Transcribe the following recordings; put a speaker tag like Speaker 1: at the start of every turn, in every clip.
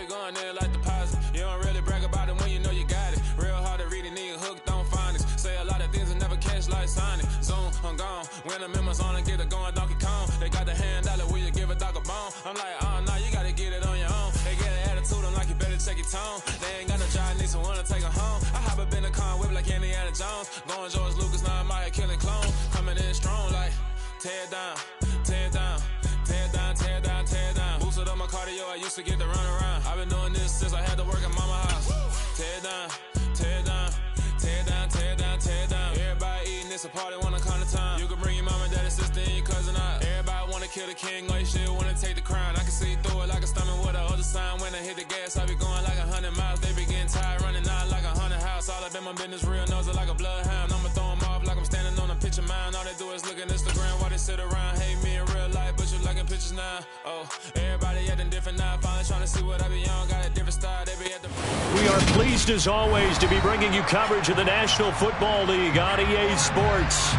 Speaker 1: be going in like deposit. You don't really brag about it when you know you got it. Real hard to read a nigga hooked on phonics. Say a lot of things and never catch like Sonic. Zoom, I'm gone. When the members on and get it going Donkey Kong. They got the hand dollar, will you give a dog a bone? I'm like, oh no, you gotta get it on your own. They get an attitude, I'm like, you better check your tone. They ain't got no job, need someone to take her home. I hop up in the car, whip like Indiana Jones. Going George Lucas, now I'm out here killing clone. Coming in strong like, tear down, tear down, tear down, tear down, tear down. Boosted up my cardio, I used to get to run around. I've been doing this since I had to work at mama house. Tear down, tear down, tear down, tear down, tear down. Everybody eating, it's a party, wanna come to time. You can bring your mama, daddy, sister, and your cousin out. Everybody wanna kill the king, like shit, wanna take the crown. I can see through it like a stomach with a other sign. When I hit the gas, I be going like 100 miles. They be getting tired, running out like 100 house. All up in my business, real nose it like a bloodhound. I'ma throw them off like I'm standing on a picture mine. All they do is look at Instagram while they sit around. Hate me in real life, but you liking pictures now. Oh, everybody acting different now. Finally trying to see what I be on. Got a different style, they be at the...
Speaker 2: We are pleased as always to be bringing you coverage of the National Football League on EA Sports.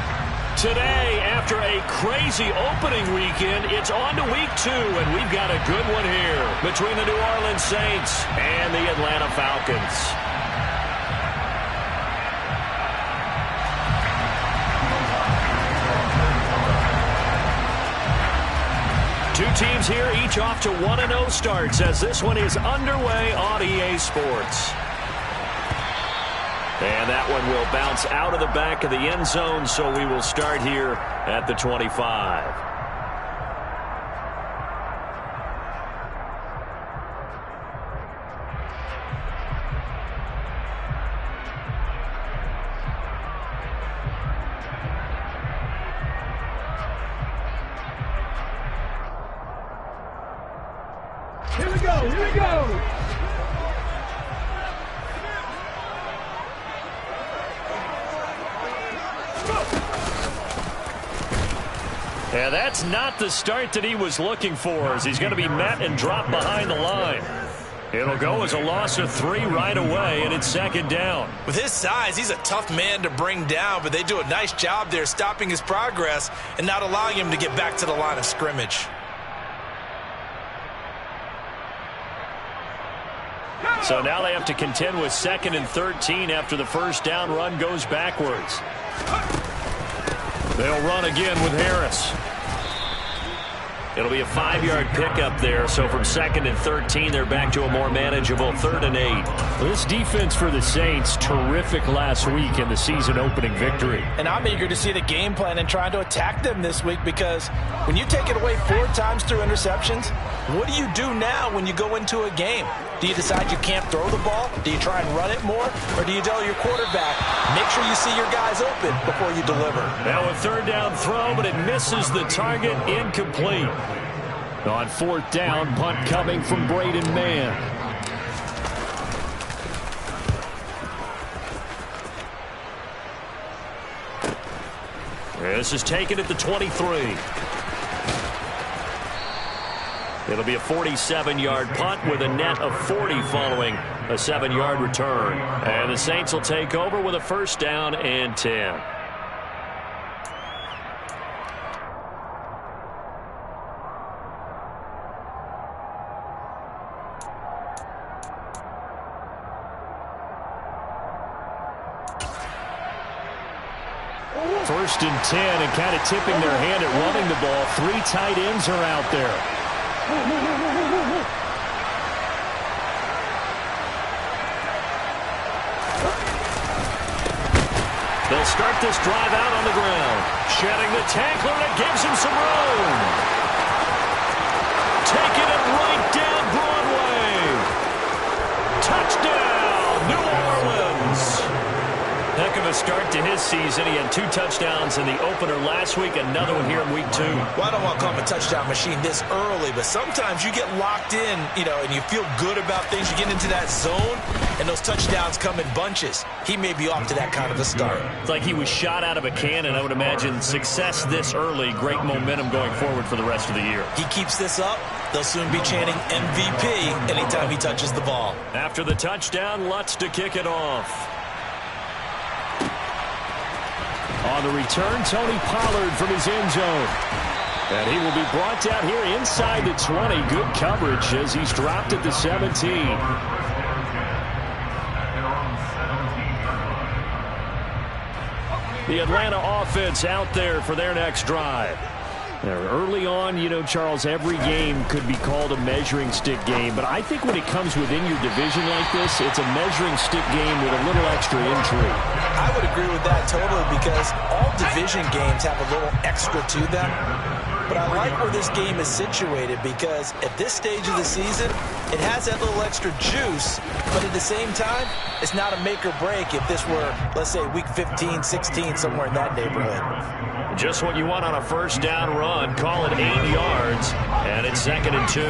Speaker 2: Today, after a crazy opening weekend, it's on to week 2, and we've got a good one here between the New Orleans Saints and the Atlanta Falcons. Two teams here, each off to 1-0 starts as this one is underway on EA Sports. And that one will bounce out of the back of the end zone, so we will start here at the 25.
Speaker 3: Here we go, here we go!
Speaker 2: Yeah, that's not the start that he was looking for, as he's going to be met and dropped behind the line. It'll go as a loss of 3 right away, and it's second down.
Speaker 4: With his size, he's a tough man to bring down, but they do a nice job there stopping his progress and not allowing him to get back to the line of scrimmage.
Speaker 2: So now they have to contend with 2nd and 13 after the first down run goes backwards. They'll run again with Harris. It'll be a 5-yard pickup there, so from 2nd and 13, they're back to a more manageable 3rd and 8. This defense for the Saints, terrific last week in the season-opening victory.
Speaker 4: And I'm eager to see the game plan and trying to attack them this week, because when you take it away 4 times through interceptions, what do you do now when you go into a game? Do you decide you can't throw the ball? Do you try and run it more? Or do you tell your quarterback, make sure you see your guys open before you deliver?
Speaker 2: Now a 3rd down throw, but it misses the target, incomplete. On 4th down, punt coming from Braden Mann. This is taken at the 23. It'll be a 47-yard punt with a net of 40 following a 7-yard return. And the Saints will take over with a 1st down and 10. First and 10, and kind of tipping their hand at running the ball. 3 tight ends are out there. They'll start this drive out on the ground. Shedding the tackler, and it gives him some room. Taking it right down Broadway. Touchdown, New Orleans. Heck of a start to his season. He had 2 touchdowns in the opener last week, another one here in week 2.
Speaker 4: Well, I don't want to call him a touchdown machine this early, but sometimes you get locked in, and you feel good about things. You get into that zone, and those touchdowns come in bunches. He may be off to that kind of a start.
Speaker 2: It's like he was shot out of a cannon. I would imagine success this early, great momentum going forward for the rest of the year.
Speaker 4: He keeps this up, they'll soon be chanting MVP anytime he touches the ball.
Speaker 2: After the touchdown, Lutz to kick it off. On the return, Tony Pollard from his end zone. And he will be brought down here inside the 20. Good coverage as he's dropped at the 17. The Atlanta offense out there for their next drive. Early on, you know, Charles, every game could be called a measuring stick game. But I think when it comes within your division like this, it's a measuring stick game with a little extra intrigue.
Speaker 4: I would agree with that totally because all division games have a little extra to them. But I like where this game is situated because at this stage of the season, it has that little extra juice, but at the same time, it's not a make or break if this were, let's say, week 15, 16, somewhere in that neighborhood.
Speaker 2: Just what you want on a first down run. Call it 8 yards, and it's 2nd and 2.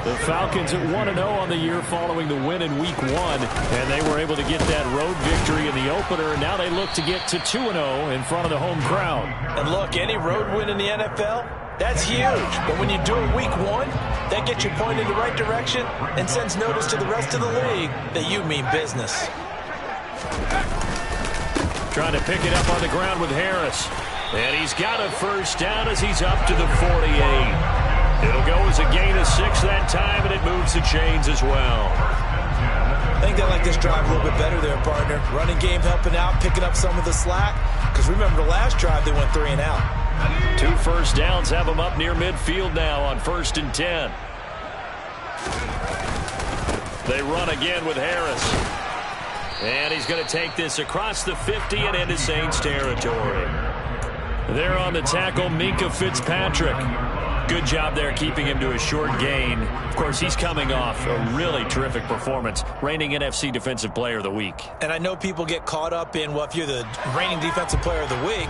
Speaker 2: The Falcons at 1-0 on the year following the win in week 1, and they were able to get that road victory in the opener, and now they look to get to 2-0 in front of the home crowd.
Speaker 4: And look, any road win in the NFL, that's huge. But when you do it week 1, that gets you pointed in the right direction and sends notice to the rest of the league that you mean business.
Speaker 2: Trying to pick it up on the ground with Harris. And he's got a first down as he's up to the 48. It'll go as a gain of 6 that time, and it moves the chains as well.
Speaker 4: I think they like this drive a little bit better there, partner. Running game helping out, picking up some of the slack. Because remember the last drive, they went 3 and out.
Speaker 2: 2 first downs have them up near midfield now on 1st and 10. They run again with Harris. And he's going to take this across the 50 and into Saints territory. There on the tackle, Minkah Fitzpatrick. Good job there keeping him to a short gain. Of course, he's coming off a really terrific performance, reigning NFC Defensive Player of the Week.
Speaker 4: And I know people get caught up in, well, if you're the reigning Defensive Player of the Week,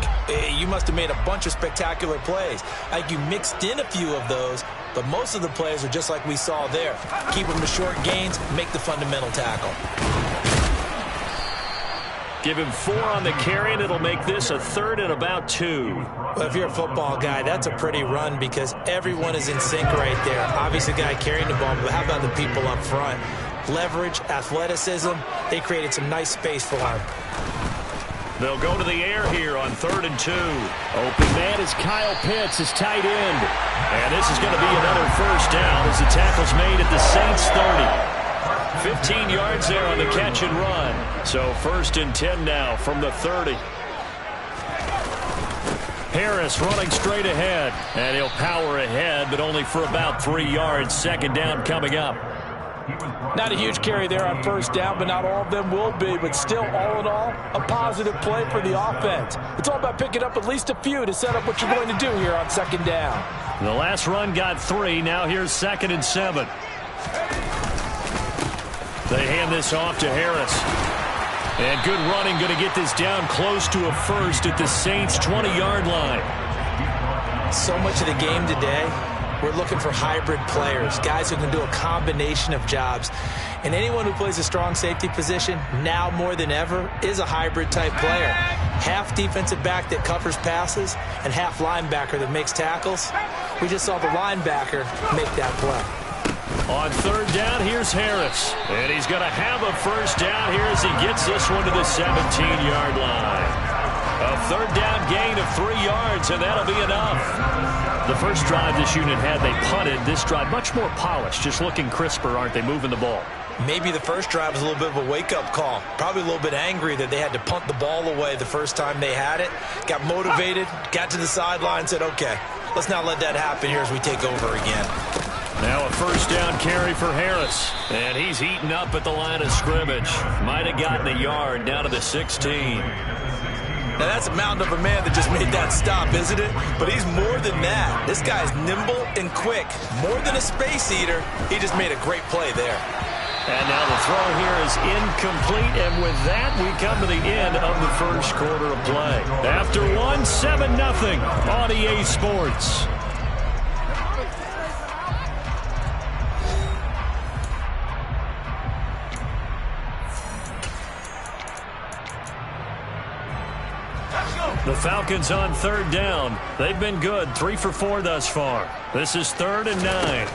Speaker 4: you must have made a bunch of spectacular plays. Like you mixed in a few of those, but most of the plays are just like we saw there. Keep them to short gains, make the fundamental tackle.
Speaker 2: Give him 4 on the carry, and it'll make this a 3rd and about 2.
Speaker 4: Well, if you're a football guy, that's a pretty run because everyone is in sync right there. Obviously, the guy carrying the ball, but how about the people up front? Leverage, athleticism, they created some nice space for him.
Speaker 2: They'll go to the air here on 3rd and 2. Open man is Kyle Pitts, his tight end. And this is going to be another first down as the tackle's made at the Saints 30. 15 yards there on the catch and run. So 1st and 10 now from the 30. Harris running straight ahead. And he'll power ahead, but only for about 3 yards. 2nd down coming up.
Speaker 4: Not a huge carry there on 1st down, but not all of them will be. But still, all in all, a positive play for the offense. It's all about picking up at least a few to set up what you're going to do here on 2nd down.
Speaker 2: The last run got 3. Now here's 2nd and 7. They hand this off to Harris. And good running, going to get this down close to a 1st at the Saints' 20-yard line.
Speaker 4: So much of the game today, we're looking for hybrid players, guys who can do a combination of jobs. And anyone who plays a strong safety position, now more than ever, is a hybrid-type player. Half defensive back that covers passes and half linebacker that makes tackles. We just saw the linebacker make that play.
Speaker 2: On 3rd down, here's Harris. And he's going to have a first down here as he gets this one to the 17-yard line. A 3rd down gain of 3 yards, and that'll be enough. The first drive this unit had, they punted. This drive, much more polished, just looking crisper, aren't they, moving the ball?
Speaker 4: Maybe the first drive was a little bit of a wake-up call. Probably a little bit angry that they had to punt the ball away the first time they had it. Got motivated, got to the sideline, said, okay, let's not let that happen here as we take over again.
Speaker 2: Now a first down carry for Harris. And he's eaten up at the line of scrimmage. Might have gotten a yard down to the 16.
Speaker 4: Now that's a mountain of a man that just made that stop, isn't it? But he's more than that. This guy's nimble and quick. More than a space eater. He just made a great play there.
Speaker 2: And now the throw here is incomplete. And with that, we come to the end of the first quarter of play. After 7-0 on EA Sports. The Falcons on 3rd down. They've been good, 3 for 4 thus far. This is 3rd and 9.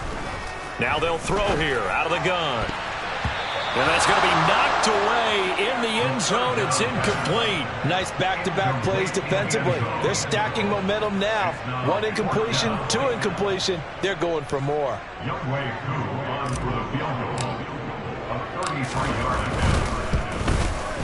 Speaker 2: Now they'll throw here out of the gun. And that's going to be knocked away in the end zone. It's incomplete.
Speaker 4: Nice back-to-back plays defensively. They're stacking momentum now. 1 incompletion, 2 incompletion. They're going for more.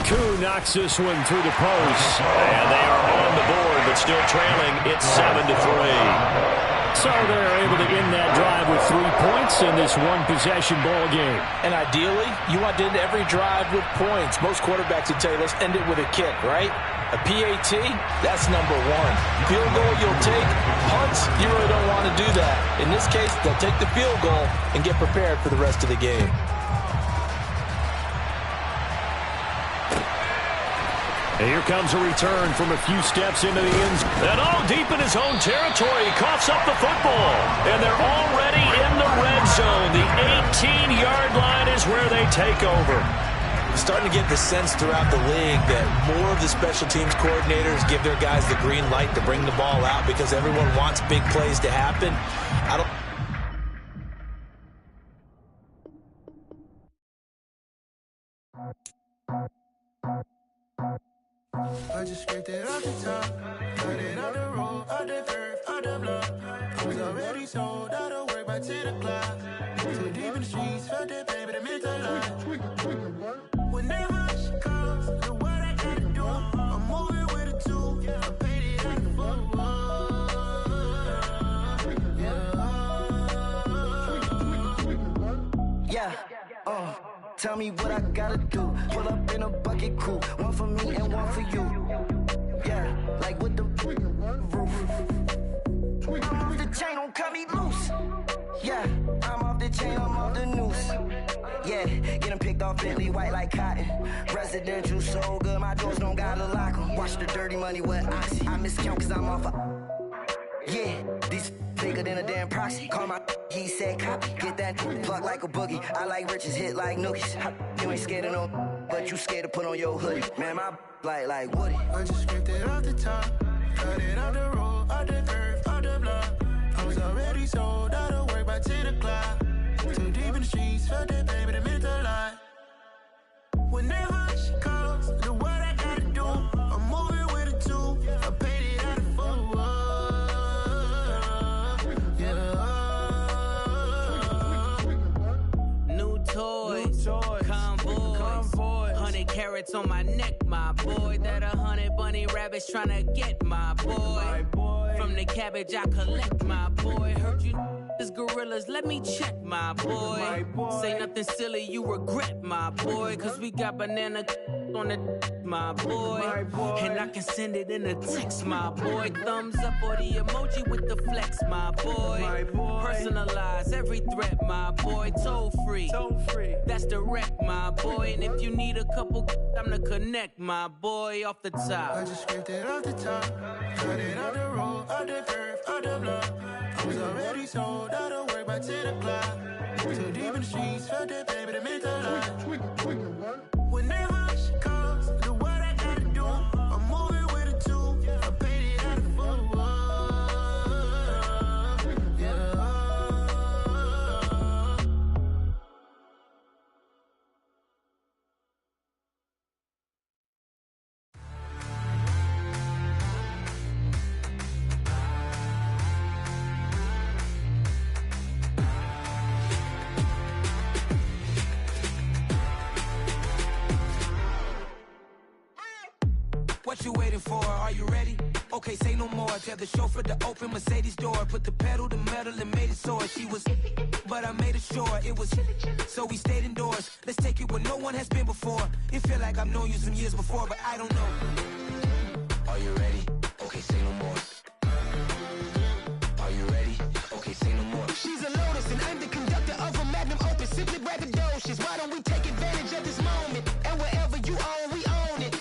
Speaker 2: Koo knocks this one through the post. And they are on the board, but still trailing. It's 7-3. So they're able to end that drive with 3 points in this one-possession ball game.
Speaker 4: And ideally, you want to end every drive with points. Most quarterbacks would tell you, let's end it with a kick, right? A PAT, that's number 1. Field goal you'll take. Punts, you really don't want to do that. In this case, they'll take the field goal and get prepared for the rest of the game.
Speaker 2: Here comes a return from a few steps into the end zone. And all deep in his own territory. He coughs up the football. And they're already in the red zone. The 18-yard line is where they take over.
Speaker 4: Starting to get the sense throughout the league that more of the special teams coordinators give their guys the green light to bring the ball out because everyone wants big plays to happen.
Speaker 5: I just scraped it off the top, cut it out the road, out the dirt, out the block. I was already sold out of work by 10 o'clock. Too deep in the streets, felt that baby, that meant a lot. Whenever she calls, do what I gotta do. I'm moving with a 2, I paid it out the full. Yeah, tell me what I gotta do. Pull up in a bucket crew, 1 for me and 1 for you. Yeah, like with the roof. I'm off the chain, don't cut me loose. Yeah, I'm off the chain, I'm off the noose. Yeah, getting picked off Bentley white like cotton. Residential so good, my doors don't gotta lock 'em. Watch the dirty money with oxy. I miscount cause I'm off yeah, these bigger than a damn proxy. Call my he said copy. Get that plug like a boogie. I like riches, hit like nookies. You ain't scared of no, but you scared to put on your hoodie. Man, my like Woody. I just scraped it off the top, cut it out the road, out the dirt, out the block. I was already sold out of work by 10 o'clock. Too deep in the streets, felt that baby, that meant a lot. Whenever she calls, do what I gotta do. I'm moving with a 2, I paid it out of full.
Speaker 6: Toys, convoys, 100 carats on my neck, my boy. That 100 bunny rabbits tryna get my boy. From the cabbage I collect, my boy. Heard you is gorillas, let me check, my boy. Say nothing silly, you regret, my boy. Cause we got banana on the my boy. And I can send it in a text, my boy. Thumbs up or the emoji with the flex, my boy. Personalize every threat, my boy. Toll free, that's direct, my boy. And if you need a couple, I'm to connect, my boy, off the top.
Speaker 5: I just scraped it off the top, cut it out the road, out the dirt, out the block. I was already sold out of work by 10 o'clock. Too deep in the streets, felt that baby, that meant a lot. Whenever she calls, do what I gotta do. I'm moving with a 2, I paid it out of full.
Speaker 7: What you waiting for? Are you ready? Okay, say no more. Tell the chauffeur to open Mercedes door. Put the pedal to metal and made it soar. She was, but I made it sure it was. So we stayed indoors. Let's take it where no one has been before. It feel like I've known you some years before, but I don't know. Are you ready? Okay, say no more. Are you ready? Okay, say no more. She's a Lotus and I'm the conductor of a magnum opus. Simply braggadocious. Why don't we take advantage of this moment? And wherever you own, we own it.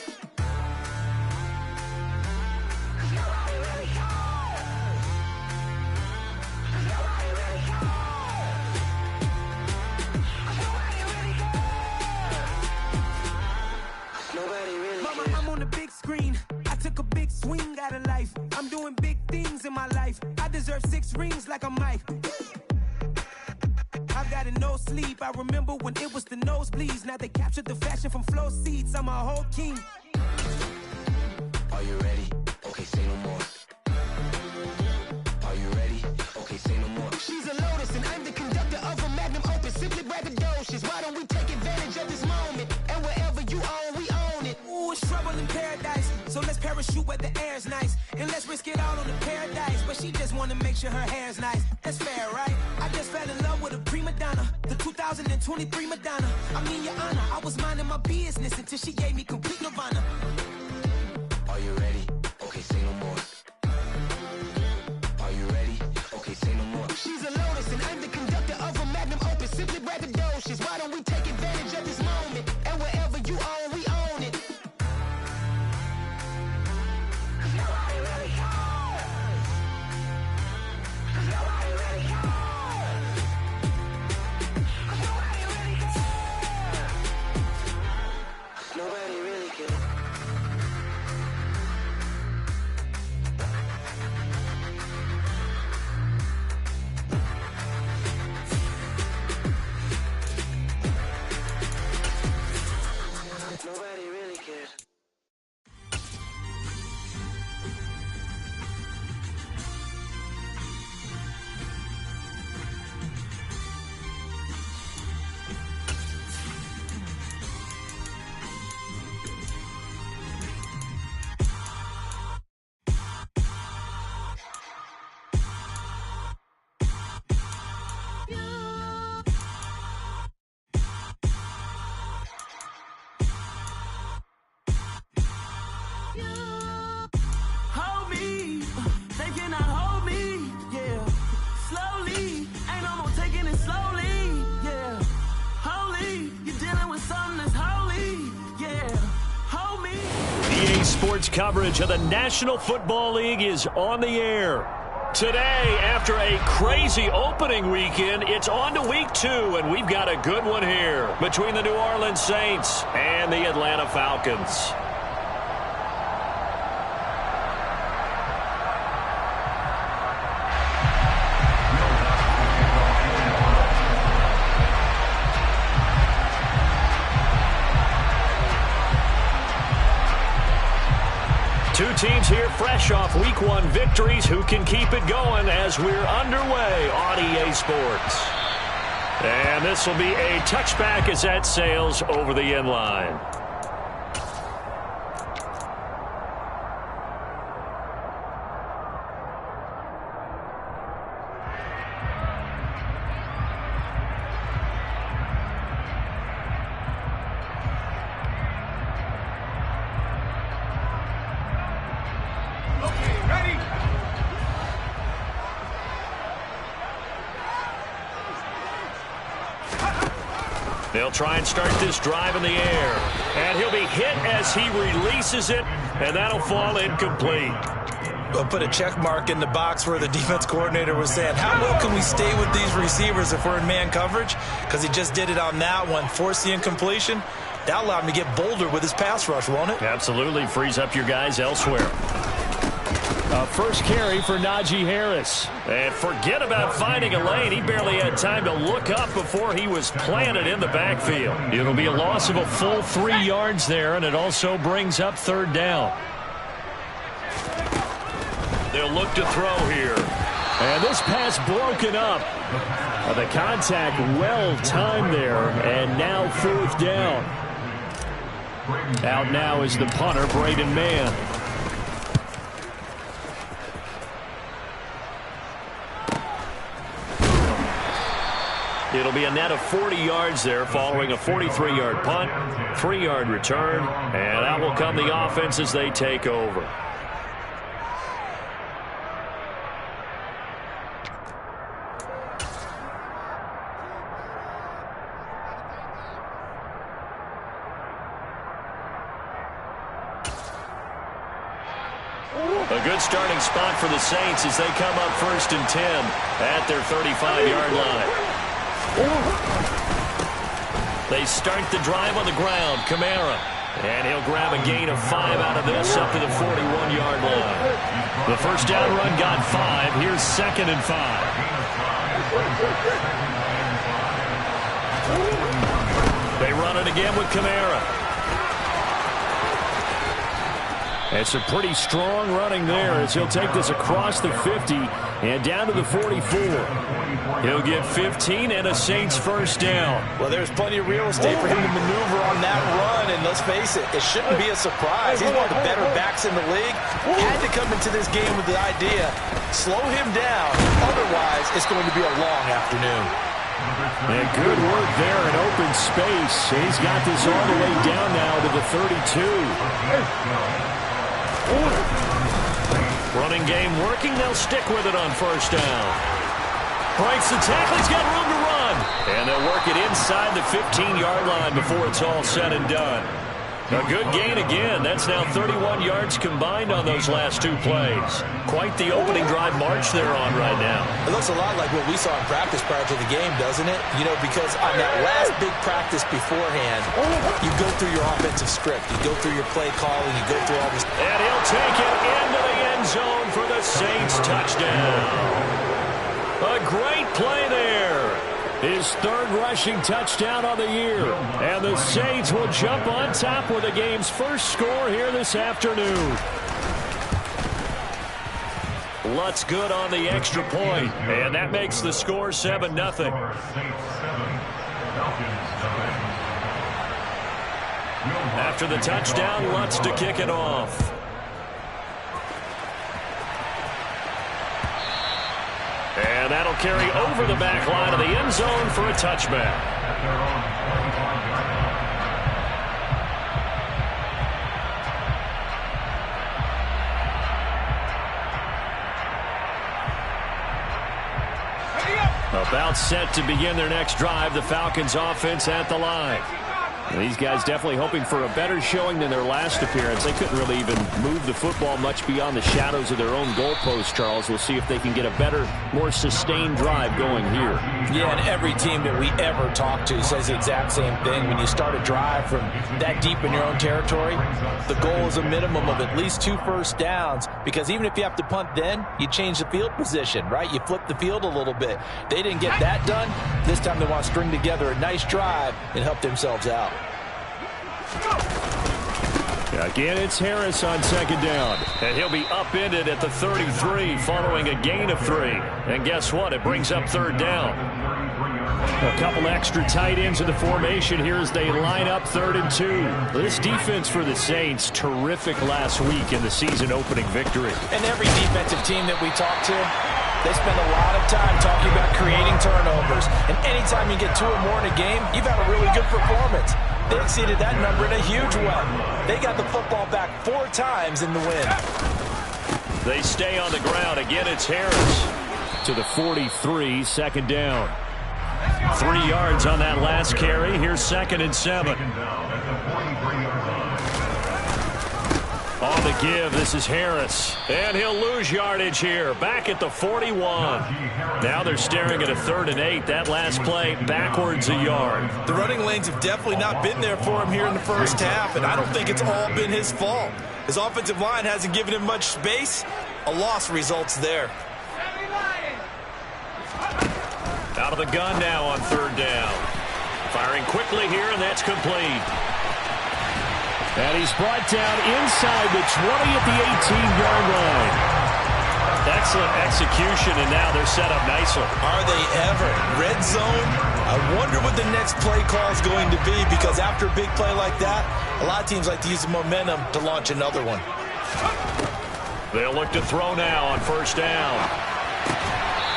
Speaker 7: I'm on the big screen. I took a big swing out of life. I'm doing big things in my life. I deserve 6 rings like a Mike. I got no sleep. I remember when it was the nosebleeds. Now they captured the fashion from flow seats. I'm a whole king. Are you ready? Okay, say no more. Are you ready? Okay, say no more. She's a lotus and I'm the conductor of a magnum opus. Simply braggadocious. Why don't we take advantage of this moment? And wherever you own, we own it. Ooh, it's trouble in paradise. So let's parachute where the air's nice. And let's risk it all on the paradise. But she just wanna make sure her hair's nice. That's fair, right? I just fell in love with a prima donna. The 2023 Madonna. I mean, your honor, I was minding my business until she gave me complete nirvana. Are you ready? Okay, say no more. Are you ready? Okay, say no more. She's a lotus and I'm the conductor of a magnum opus. Simply braggadocious. Why don't we take advantage of this moment? And wherever you own, we own it. Nobody really cares. Nobody really cares. Nobody really cares. Nobody really cares. Nobody really cares.
Speaker 8: Hold me, they cannot hold me, yeah. Slowly, ain't no more taking it slowly, yeah. Holy, you're dealing with something that's holy, yeah. Hold me.
Speaker 2: EA Sports coverage of the National Football League is on the air. Today, after a crazy opening weekend, it's on to week 2, and we've got a good one here between the New Orleans Saints and the Atlanta Falcons. Two teams here fresh off Week 1 victories. Who can keep it going as we're underway on EA Sports? And this will be a touchback as that sails over the end line. They'll try and start this drive in the air. And he'll be hit as he releases it, and that'll fall incomplete.
Speaker 4: We'll put a check mark in the box where the defense coordinator was saying, how well can we stay with these receivers if we're in man coverage? Because he just did it on that one, forced the incompletion. That'll allow him to get bolder with his pass rush, won't it?
Speaker 2: Absolutely. Frees up your guys elsewhere. First carry for Najee Harris. And forget about finding a lane. He barely had time to look up before he was planted in the backfield. It'll be a loss of a full 3 yards there, and it also brings up 3rd down. They'll look to throw here. And this pass broken up. The contact well timed there, and now 4th down. Out now is the punter, Braden Mann. It'll be a net of 40 yards there following a 43-yard punt, 3-yard return, and out will come the offense as they take over. A good starting spot for the Saints as they come up 1st and 10 at their 35-yard line. They start the drive on the ground. Kamara. And he'll grab a gain of 5 out of this up to the 41-yard line. The first down run got 5. Here's 2nd and 5. run it again with Kamara. It's a pretty strong running there as he'll take this across the 50 and down to the 44. He'll get 15 and a Saints first down.
Speaker 4: Well, there's plenty of real estate for him to maneuver on that run, and let's face it, it shouldn't be a surprise. He's one of the better backs in the league. Had to come into this game with the idea, slow him down, otherwise it's going to be a long afternoon.
Speaker 2: And good work there in open space. He's got this all the way down now to the 32. Running game working. They'll stick with it on first down. Breaks the tackle. He's got room to run. And they'll work it inside the 15-yard line before it's all said and done. A good gain again. That's now 31 yards combined on those last two plays. Quite the opening drive march they're on right now.
Speaker 4: It looks a lot like what we saw in practice prior to the game, doesn't it? You know, because on that last big practice beforehand, you go through your offensive script. You go through your play calling. You go through all this.
Speaker 2: And he'll take it into the end zone for the Saints touchdown. A great play there. His third rushing touchdown on the year. And the Saints will jump on top with the game's first score here this afternoon. Lutz good on the extra point. And that makes the score 7-0. After the touchdown, Lutz to kick it off. And that'll carry over the back line of the end zone for a touchback. About set to begin their next drive, the Falcons offense at the line. These guys definitely hoping for a better showing than their last appearance. They couldn't really even move the football much beyond the shadows of their own goalpost, Charles. We'll see if they can get a better, more sustained drive going here.
Speaker 4: Yeah, and every team that we ever talk to says the exact same thing. When you start a drive from that deep in your own territory, the goal is a minimum of at least 2 first downs, because even if you have to punt then, you change the field position, right? You flip the field a little bit. They didn't get that done. This time they want to string together a nice drive and help themselves out.
Speaker 2: Again, it's Harris on second down. And he'll be upended at the 33 following a gain of 3. And guess what? It brings up third down. A couple extra tight ends in the formation here as they line up 3rd and 2. This defense for the Saints, terrific last week in the season opening victory.
Speaker 4: And every defensive team that we talk to, they spend a lot of time talking about creating turnovers. And anytime you get 2 or more in a game, you've had a really good performance. They exceeded that number in a huge way. They got the football back 4 times in the win.
Speaker 2: They stay on the ground. Again, it's Harris to the 43, second down. 3 yards on that last carry. Here's 2nd and 7. On the give, this is Harris. And he'll lose yardage here. Back at the 41. Now they're staring at a 3rd and 8. That last play, backwards a yard.
Speaker 4: The running lanes have definitely not been there for him here in the first half, and I don't think it's all been his fault. His offensive line hasn't given him much space. A loss results there.
Speaker 2: Out of the gun now on 3rd down. Firing quickly here, and that's complete. And he's brought down inside the 20 at the 18-yard line. Excellent execution, and now they're set up nicely.
Speaker 4: Are they ever? Red zone? I wonder what the next play call is going to be, because after a big play like that, a lot of teams like to use the momentum to launch another one.
Speaker 2: They'll look to throw now on 1st down.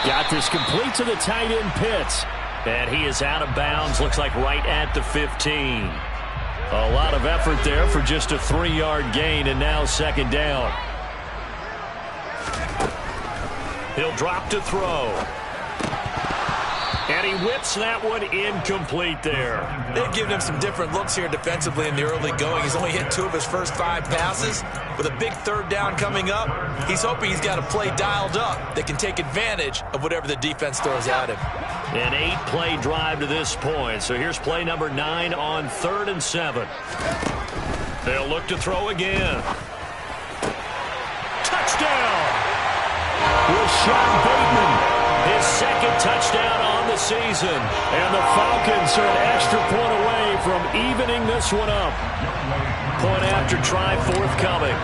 Speaker 2: Got this complete to the tight end Pitts. And he is out of bounds, looks like right at the 15. A lot of effort there for just a 3-yard gain, and now 2nd down. He'll drop to throw. And he whips that one incomplete there.
Speaker 4: They've given him some different looks here defensively in the early going. He's only hit 2 of his first 5 passes. With a big 3rd down coming up, he's hoping he's got a play dialed up that can take advantage of whatever the defense throws at him.
Speaker 2: An 8-play drive to this point. So here's play number 9 on 3rd and 7. They'll look to throw again. Touchdown! Rashad Bateman. His 2nd touchdown on the season. And the Falcons are an extra point away from evening this one up. Point after try forthcoming.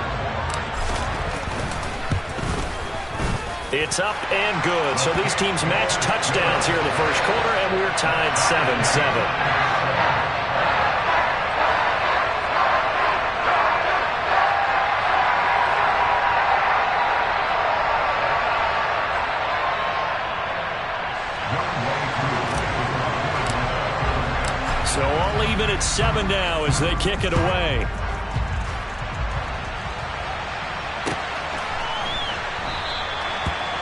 Speaker 2: It's up and good. So these teams match touchdowns here in the first quarter, and we're tied 7-7. So all even at 7 now as they kick it away.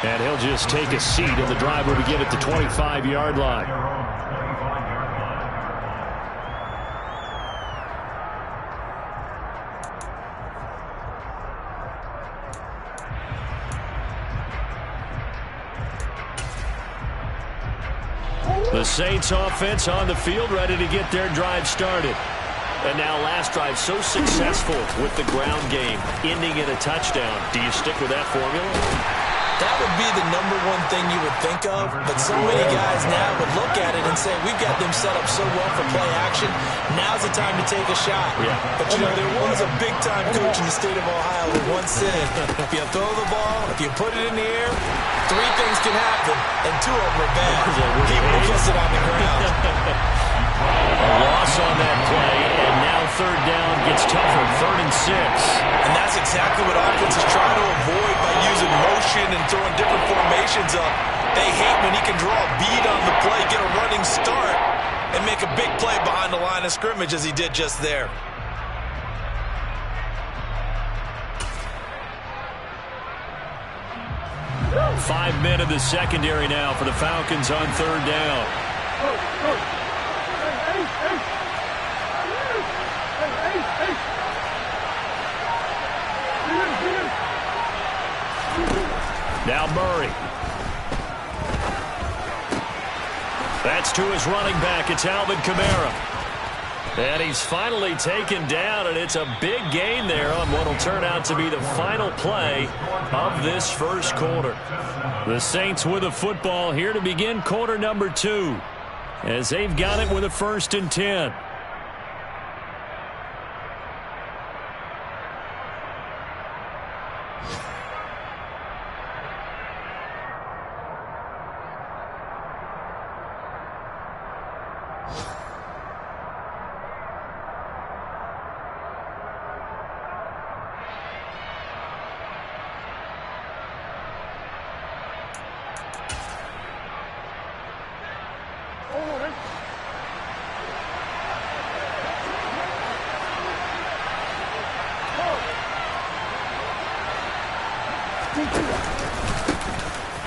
Speaker 2: And he'll just take a seat, and the drive will begin at the 25-yard line. The Saints offense on the field, ready to get their drive started. And now last drive so successful with the ground game, ending in a touchdown. Do you stick with that formula?
Speaker 4: That would be the number one thing you would think of, but so many guys now would look at it and say, we've got them set up so well for play action, now's the time to take a shot. Yeah. But, you know, there was a big-time coach in the state of Ohio who once said, if you throw the ball, if you put it in the air, 3 things can happen, and 2 of them are bad. He would have kissed it on the ground.
Speaker 2: A loss on that play, and now third down gets tougher, 3rd and 6.
Speaker 4: And that's exactly what offenses try to avoid by using motion and throwing different formations up. They hate when he can draw a bead on the play, get a running start, and make a big play behind the line of scrimmage as he did just there.
Speaker 2: Five men in the secondary now for the Falcons on third down. Now Murray. That's to his running back. It's Alvin Kamara. And he's finally taken down, and it's a big gain there on what will turn out to be the final play of this first quarter. The Saints with the football here to begin quarter number 2, as they've got it with a 1st and 10.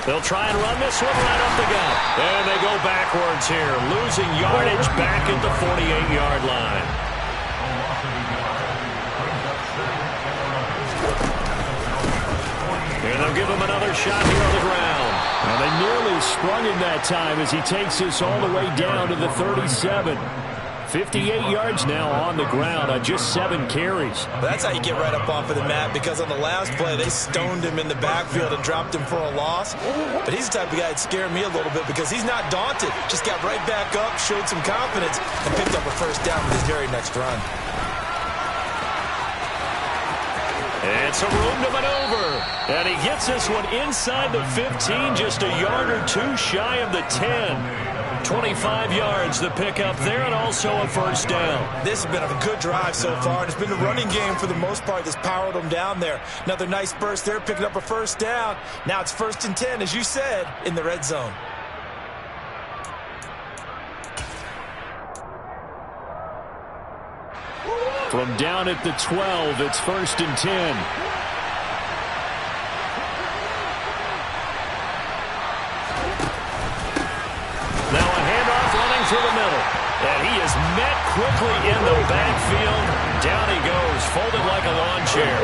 Speaker 2: They'll try and run this one right up the gut. And they go backwards here, losing yardage back at the 48-yard line. And they'll give him another shot here on the ground. Well, they nearly sprung him that time as he takes this all the way down to the 37. 58 yards now on the ground on just 7 carries.
Speaker 4: That's how you get right up off of the mat, because on the last play, they stoned him in the backfield and dropped him for a loss. But he's the type of guy that scared me a little bit because he's not daunted. Just got right back up, showed some confidence, and picked up a first down with his very next run.
Speaker 2: It's a room to maneuver. And he gets this one inside the 15, just a yard or 2 shy of the 10. 25 yards the pickup there, and also a first down.
Speaker 4: This has been a good drive so far, and it's been the running game for the most part that's powered them down there. Another nice burst there, picking up a first down. Now it's 1st and 10, as you said, in the red zone.
Speaker 2: From down at the 12, it's 1st and 10. Through the middle, and he is met quickly in the backfield. Down he goes, folded like a lawn chair.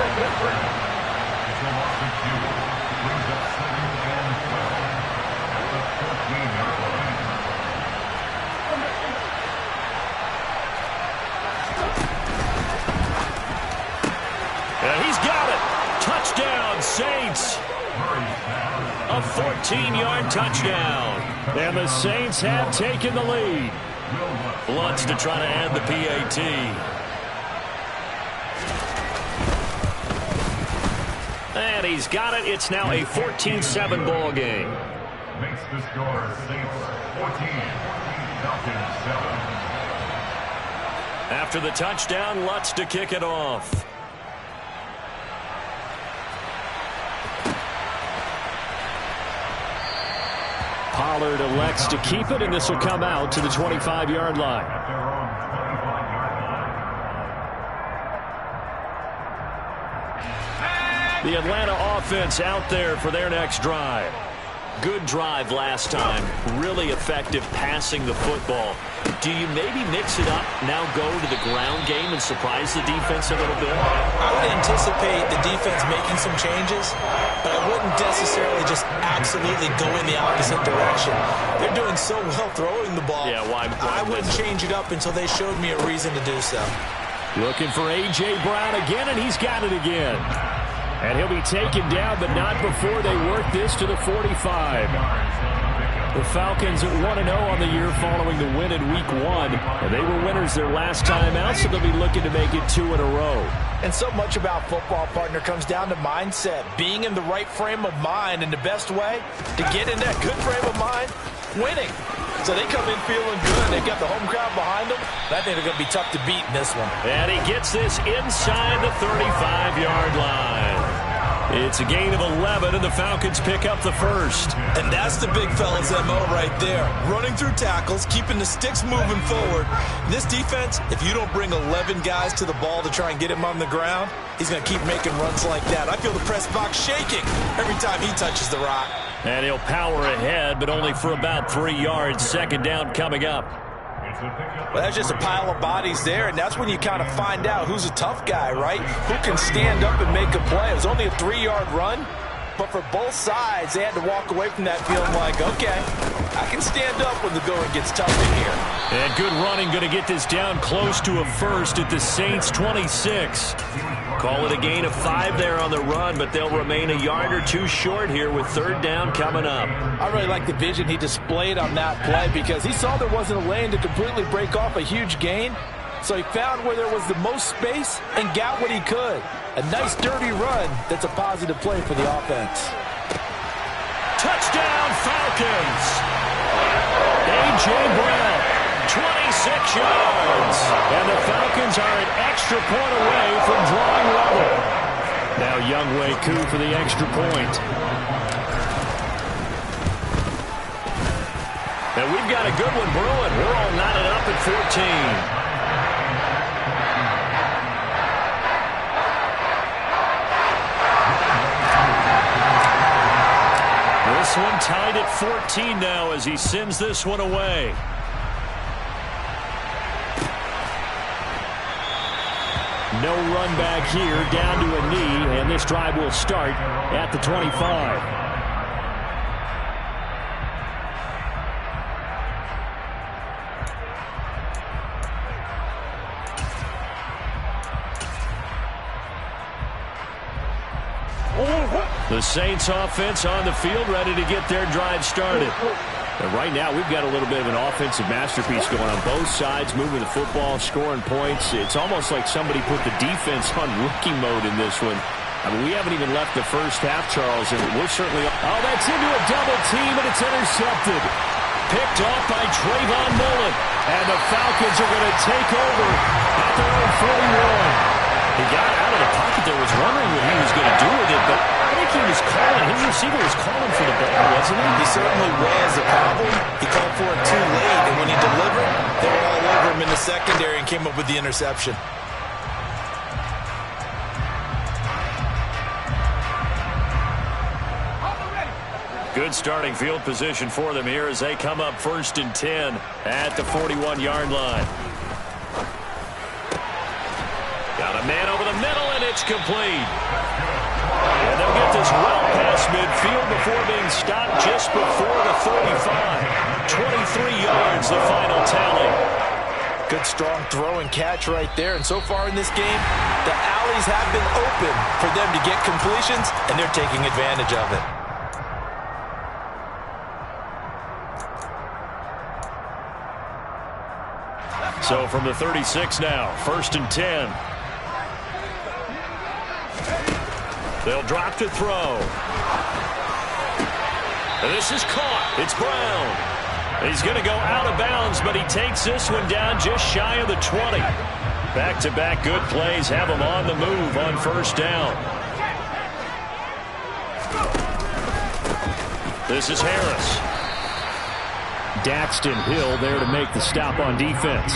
Speaker 2: And he's got it. Touchdown, Saints. A 14-yard touchdown. And the Saints have taken the lead. Lutz to try to add the PAT. And he's got it. It's now a 14-7 ball game.
Speaker 3: Makes the score Saints 14, Falcons 7.
Speaker 2: After the touchdown, Lutz to kick it off. Pollard elects to keep it, and this will come out to the 25-yard line. The Atlanta offense out there for their next drive. Good drive last time. Really effective passing the football. Do you maybe mix it up, now go to the ground game and surprise the defense a little bit?
Speaker 4: I would anticipate the defense making some changes, but I wouldn't necessarily just absolutely go in the opposite direction. They're doing so well throwing the ball.
Speaker 2: Yeah, why
Speaker 4: I wouldn't change it up until they showed me a reason to do so.
Speaker 2: Looking for A.J. Brown again, and he's got it again. And he'll be taken down, but not before they work this to the 45. The Falcons at 1-0 on the year following the win in Week 1. And they were winners their last time out, so they'll be looking to make it 2 in a row.
Speaker 4: And so much about football, partner, comes down to mindset. Being in the right frame of mind, and the best way to get in that good frame of mind, winning. So they come in feeling good. They've got the home crowd behind them. I think they're going to be tough to beat in this one.
Speaker 2: And he gets this inside the 35-yard line. It's a gain of 11, and the Falcons pick up the first.
Speaker 4: And that's the big fella's MO right there. Running through tackles, keeping the sticks moving forward. This defense, if you don't bring 11 guys to the ball to try and get him on the ground, he's going to keep making runs like that. I feel the press box shaking every time he touches the rock.
Speaker 2: And he'll power ahead, but only for about 3 yards. Second down coming up.
Speaker 4: Well, that's just a pile of bodies there, and that's when you kind of find out who's a tough guy, right? Who can stand up and make a play. It was only a 3-yard run, but for both sides, they had to walk away from that feeling like, okay, I can stand up when the going gets tough in here.
Speaker 2: And good running, going to get this down close to a first at the Saints' 26. Call it a gain of 5 there on the run, but they'll remain a yard or 2 short here with third down coming up.
Speaker 4: I really like the vision he displayed on that play because he saw there wasn't a lane to completely break off a huge gain. So he found where there was the most space and got what he could. A nice dirty run that's a positive play for the offense.
Speaker 2: Touchdown Falcons! A.J. Brown, 26 yards. And the Falcons are an extra point away from drawing level. Now Younghoe Koo for the extra point. And we've got a good one brewing. We're all knotted up at 14. This one tied at 14 now as he sends this one away. No run back here, down to a knee, and this drive will start at the 25. The Saints offense on the field, ready to get their drive started. And right now, we've got a little bit of an offensive masterpiece going on both sides, moving the football, scoring points. It's almost like somebody put the defense on rookie mode in this one. I mean, we haven't even left the first half, Charles, and we're certainly... Oh, that's into a double team, and it's intercepted. Picked off by Trayvon Mullen. And the Falcons are going to take over at their own 41. He got out of the pocket there, was wondering what he was going to do with it, but I think he was calling. His receiver was calling for the ball, wasn't he?
Speaker 4: He certainly was. The problem, he called for it too late, and when he delivered, they were all over him in the secondary and came up with the interception.
Speaker 2: Good starting field position for them here as they come up 1st and 10 at the 41-yard line. Got a man over the middle, and it's complete. And they'll get this well past midfield before being stopped just before the 35. 23 yards, the final tally.
Speaker 4: Good, strong throw and catch right there. And so far in this game, the alleys have been open for them to get completions, and they're taking advantage of it.
Speaker 2: So from the 36 now, 1st and 10. They'll drop to throw. And this is caught. It's Brown. He's going to go out of bounds, but he takes this one down just shy of the 20. Back-to-back good plays have him on the move on 1st down. This is Harris. Daxton Hill there to make the stop on defense.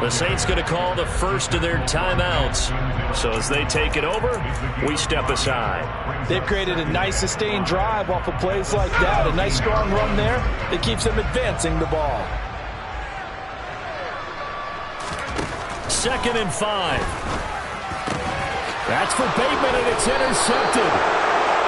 Speaker 2: The Saints going to call the first of their timeouts. So as they take it over, we step aside.
Speaker 4: They've created a nice sustained drive off of plays like that. A nice strong run there that keeps them advancing the ball.
Speaker 2: 2nd and 5. That's for Bateman, and it's intercepted.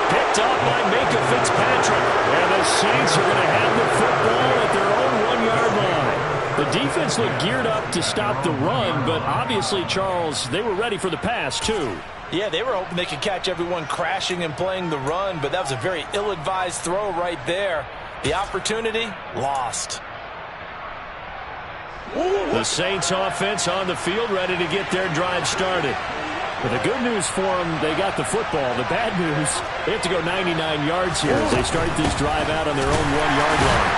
Speaker 2: Picked up by Micah Fitzpatrick. And the Saints are going to have the football at their own 1-yard line. The defense looked geared up to stop the run, but obviously, Charles, they were ready for the pass, too.
Speaker 4: Yeah, they were hoping they could catch everyone crashing and playing the run, but that was a very ill-advised throw right there. The opportunity, lost.
Speaker 2: The Saints offense on the field, ready to get their drive started. But the good news for them, they got the football. The bad news, they have to go 99 yards here as they start this drive out on their own 1-yard line.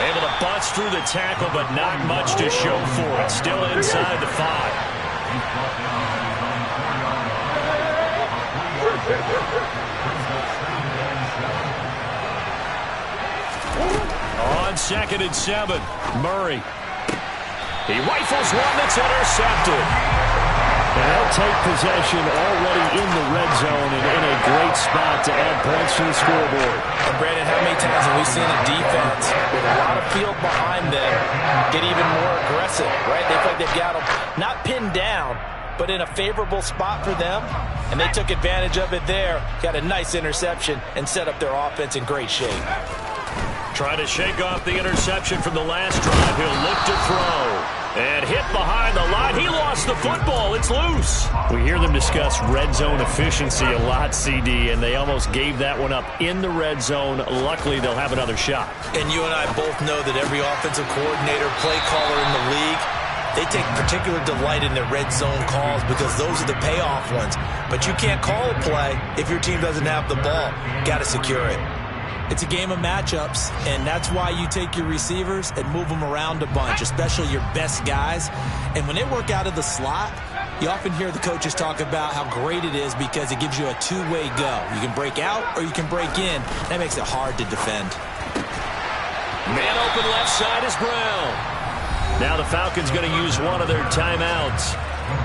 Speaker 2: Able to bust through the tackle, but not much to show for it. Still inside the 5. On 2nd and 7, Murray. He rifles one that's intercepted. And they'll take possession already in the red zone and in a great spot to add points to the scoreboard.
Speaker 4: And Brandon, how many times have we seen a defense with a lot of field behind them get even more aggressive, right? They feel like they've got them not pinned down, but in a favorable spot for them, and they took advantage of it there. Got a nice interception and set up their offense in great shape.
Speaker 2: Trying to shake off the interception from the last drive. He'll look to throw. And hit behind the line. He lost the football. It's loose. We hear them discuss red zone efficiency a lot, CD, and they almost gave that one up in the red zone. Luckily, they'll have another shot.
Speaker 4: And you and I both know that every offensive coordinator, play caller in the league, they take particular delight in their red zone calls because those are the payoff ones. But you can't call a play if your team doesn't have the ball. Got to secure it. It's a game of matchups, and that's why you take your receivers and move them around a bunch, especially your best guys. And when they work out of the slot, you often hear the coaches talk about how great it is because it gives you a two-way go. You can break out or you can break in. That makes it hard to defend.
Speaker 2: Man open left side is Brown. Now the Falcons going to use one of their timeouts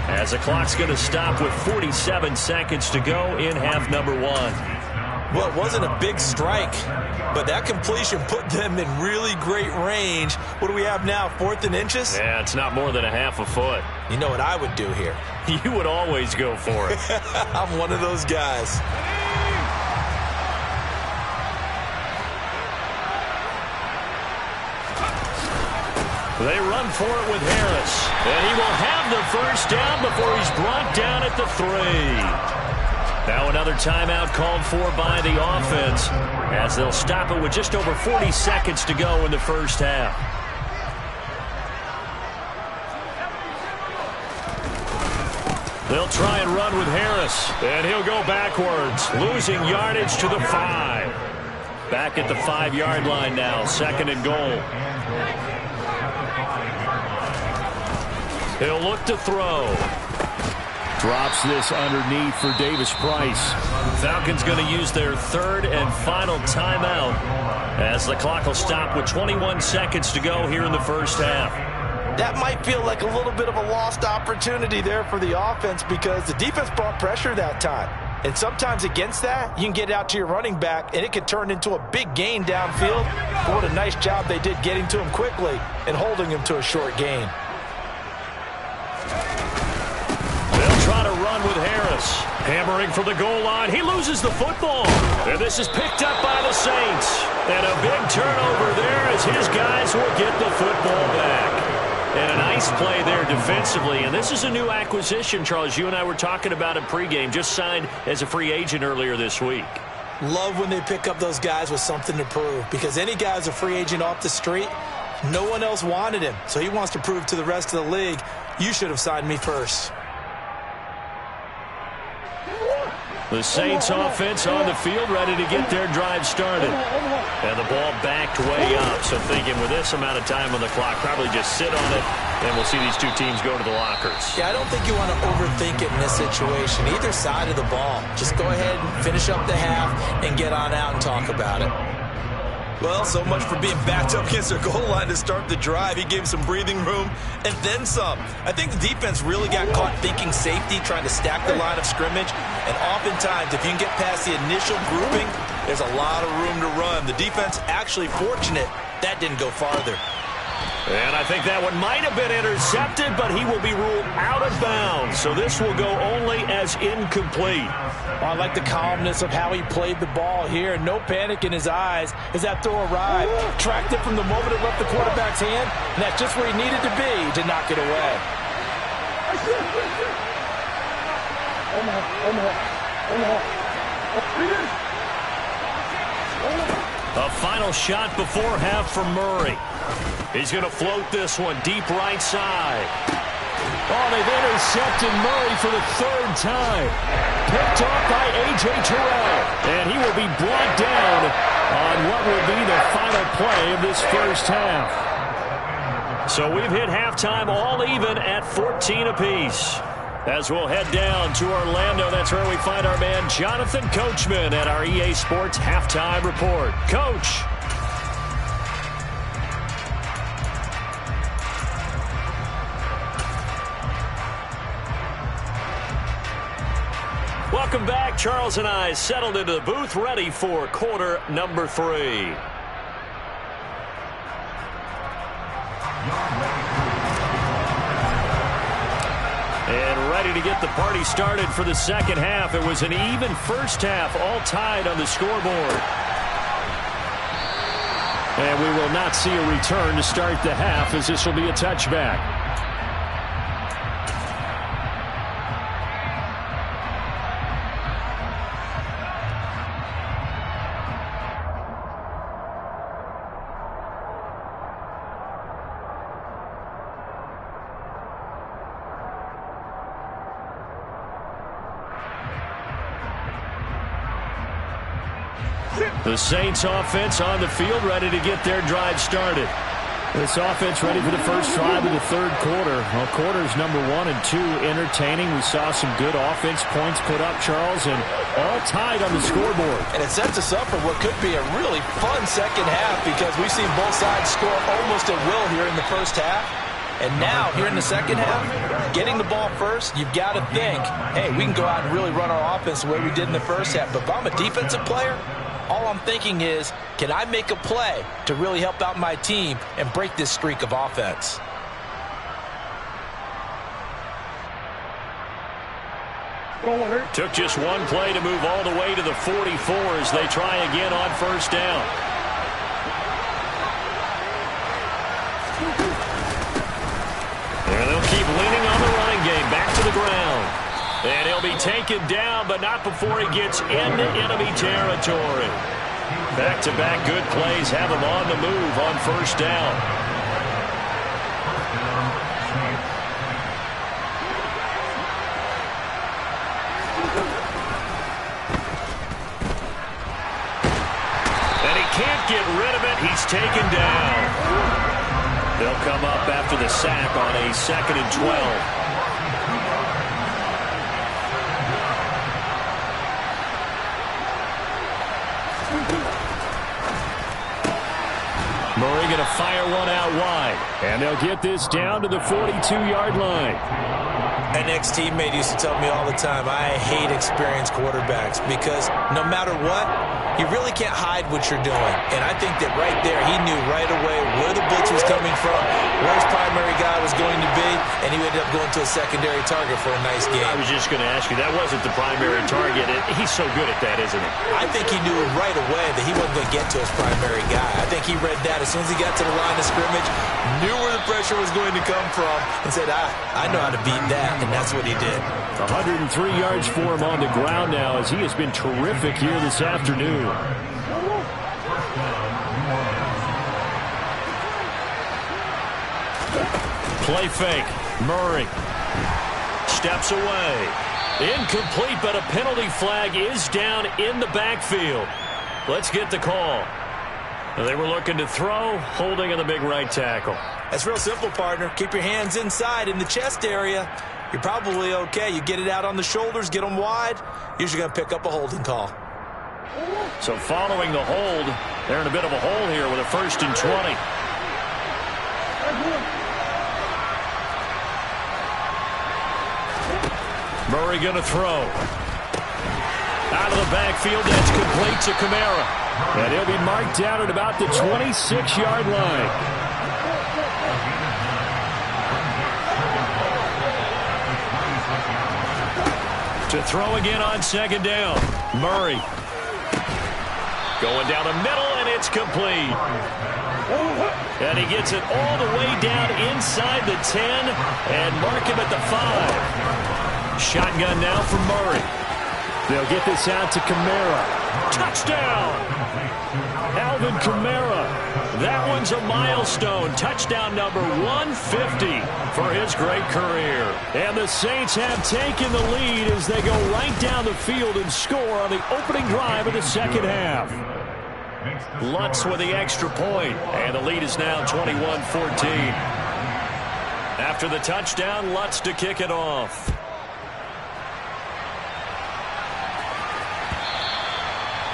Speaker 2: as the clock's going to stop with 47 seconds to go in half number 1.
Speaker 4: Well, it wasn't a big strike, but that completion put them in really great range. What do we have now, 4th and inches?
Speaker 2: Yeah, it's not more than a half a foot.
Speaker 4: You know what I would do here?
Speaker 2: You would always go for it.
Speaker 4: I'm one of those guys.
Speaker 2: They run for it with Harris, and he will have the first down before he's brought down at the 3. Now another timeout called for by the offense as they'll stop it with just over 40 seconds to go in the first half. They'll try and run with Harris, and he'll go backwards, losing yardage to the 5. Back at the 5-yard line now, 2nd and goal. He'll look to throw. Drops this underneath for Davis Price. Falcons going to use their 3rd and final timeout as the clock will stop with 21 seconds to go here in the first half.
Speaker 4: That might feel like a little bit of a lost opportunity there for the offense because the defense brought pressure that time. And sometimes against that, you can get out to your running back, and it can turn into a big gain downfield. But what a nice job they did getting to him quickly and holding him to a short gain.
Speaker 2: Try to run with Harris. Hammering for the goal line. He loses the football. And this is picked up by the Saints. And a big turnover there as his guys will get the football back. And a nice play there defensively. And this is a new acquisition, Charles. You and I were talking about it pregame. Just signed as a free agent earlier this week.
Speaker 4: Love when they pick up those guys with something to prove. Because any guy's a free agent off the street, No one else wanted him, so he wants to prove to the rest of the league, you should have signed me first.
Speaker 2: The Saints offense on the field, ready to get their drive started. And the ball backed way up. So thinking with this amount of time on the clock, probably just sit on it, and we'll see these two teams go to the lockers.
Speaker 4: Yeah, I don't think you want to overthink it in this situation. Either side of the ball. Just go ahead and finish up the half and get on out and talk about it.
Speaker 9: Well, so much for being backed up against their goal line to start the drive. He gave him some breathing room and then some. I think the defense really got caught thinking safety, trying to stack the line of scrimmage. And oftentimes, if you can get past the initial grouping, there's a lot of room to run. The defense actually fortunate that didn't go farther.
Speaker 2: And I think that one might have been intercepted, but he will be ruled out of bounds. So this will go only as incomplete.
Speaker 4: Well, I like the calmness of how he played the ball here. No panic in his eyes as that throw arrived. Tracked it from the moment it left the quarterback's hand, and that's just where he needed to be to knock it away.
Speaker 2: A final shot before half for Murray. He's going to float this one deep right side. Oh, they've intercepted Murray for the third time. Picked off by A.J. Terrell. And he will be brought down on what will be the final play of this first half. So we've hit halftime all even at 14 apiece. As we'll head down to Orlando, that's where we find our man Jonathan Coachman at our EA Sports Halftime Report. Coach. Welcome back. Charles and I settled into the booth, ready for quarter number 3. And ready to get the party started for the second half. It was an even first half, all tied on the scoreboard. And we will not see a return to start the half, as this will be a touchback. The Saints offense on the field, ready to get their drive started. This offense ready for the first drive of the third quarter. Well, quarters number 1 and 2 entertaining. We saw some good offense points put up, Charles, and all tied on the scoreboard.
Speaker 4: And it sets us up for what could be a really fun second half, because we've seen both sides score almost at will here in the first half. And now, here in the second half, getting the ball first, you've got to think, hey, we can go out and really run our offense the way we did in the first half. But if I'm a defensive player, all I'm thinking is, can I make a play to really help out my team and break this streak of offense?
Speaker 2: Took just one play to move all the way to the 44 as they try again on first down. And they'll keep leaning on the running game. Back to the ground. And he'll be taken down, but not before he gets into enemy territory. Back-to-back good plays have him on the move on first down. And he can't get rid of it. He's taken down. They'll come up after the sack on a 2nd and 12. Murray going to fire one out wide. And they'll get this down to the 42-yard line.
Speaker 4: An ex-teammate used to tell me all the time, I hate experienced quarterbacks, because no matter what, you really can't hide what you're doing. And I think that right there, he knew right away where the blitz was coming from, where his primary guy was going to be, and he ended up going to a secondary target for a nice game.
Speaker 2: I was just going to ask you, that wasn't the primary target. He's so good at that, isn't he?
Speaker 4: I think he knew right away that he wasn't going to get to his primary guy. I think he read that as soon as he got to the line of scrimmage, knew where the pressure was going to come from, and said, I know how to beat that, and that's what he did.
Speaker 2: 103 yards for him on the ground now, as he has been terrific here this afternoon. Play fake. Murray steps away. Incomplete, but a penalty flag is down in the backfield. Let's get the call. They were looking to throw, holding in the big right tackle.
Speaker 9: That's real simple, partner. Keep your hands inside in the chest area. You're probably okay. You get it out on the shoulders, get them wide. Usually going to pick up a holding call.
Speaker 2: So following the hold, they're in a bit of a hole here with a 1st and 20. Murray going to throw. Out of the backfield, that's complete to Kamara. And he'll be marked down at about the 26-yard line. To throw again on 2nd down. Murray. Going down the middle, and it's complete. And he gets it all the way down inside the 10 and mark him at the 5. Shotgun now from Murray. They'll get this out to Kamara. Touchdown! Alvin Kamara. That one's a milestone. Touchdown number 150 for his great career. And the Saints have taken the lead as they go right down the field and score on the opening drive of the 2nd half. Lutz with the extra point, and the lead is now 21-14. After the touchdown, Lutz to kick it off.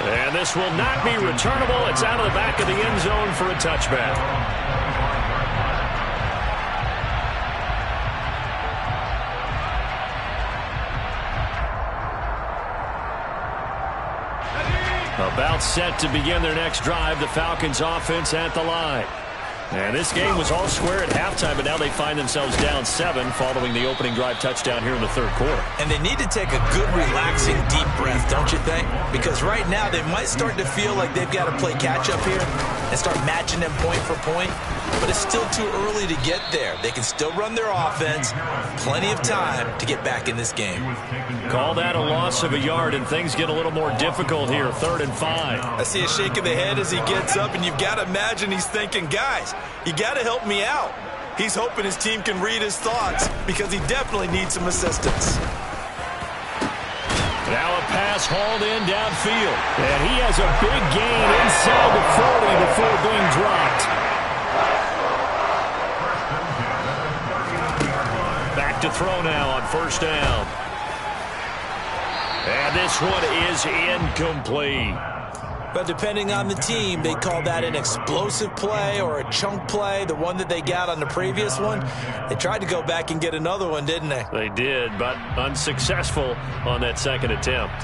Speaker 2: And this will not be returnable. It's out of the back of the end zone for a touchback. About set to begin their next drive, the Falcons offense at the line. And this game was all square at halftime, but now they find themselves down 7 following the opening drive touchdown here in the 3rd quarter.
Speaker 9: And they need to take a good, relaxing, deep breath, don't you think? Because right now they might start to feel like they've got to play catch-up here and start matching them point for point. But it's still too early to get there. They can still run their offense. Plenty of time to get back in this game.
Speaker 2: Call that a loss of a yard, and things get a little more difficult here. 3rd and 5.
Speaker 9: I see a shake of the head as he gets up, and you've got to imagine he's thinking, guys, you got to help me out. He's hoping his team can read his thoughts because he definitely needs some assistance.
Speaker 2: Now a pass hauled in downfield, and he has a big gain inside the 40 before being dropped. Back to throw now on 1st down. And this one is incomplete.
Speaker 9: But depending on the team, they call that an explosive play or a chunk play. The one that they got on the previous one, they tried to go back and get another one, didn't they?
Speaker 2: They did, but unsuccessful on that 2nd attempt.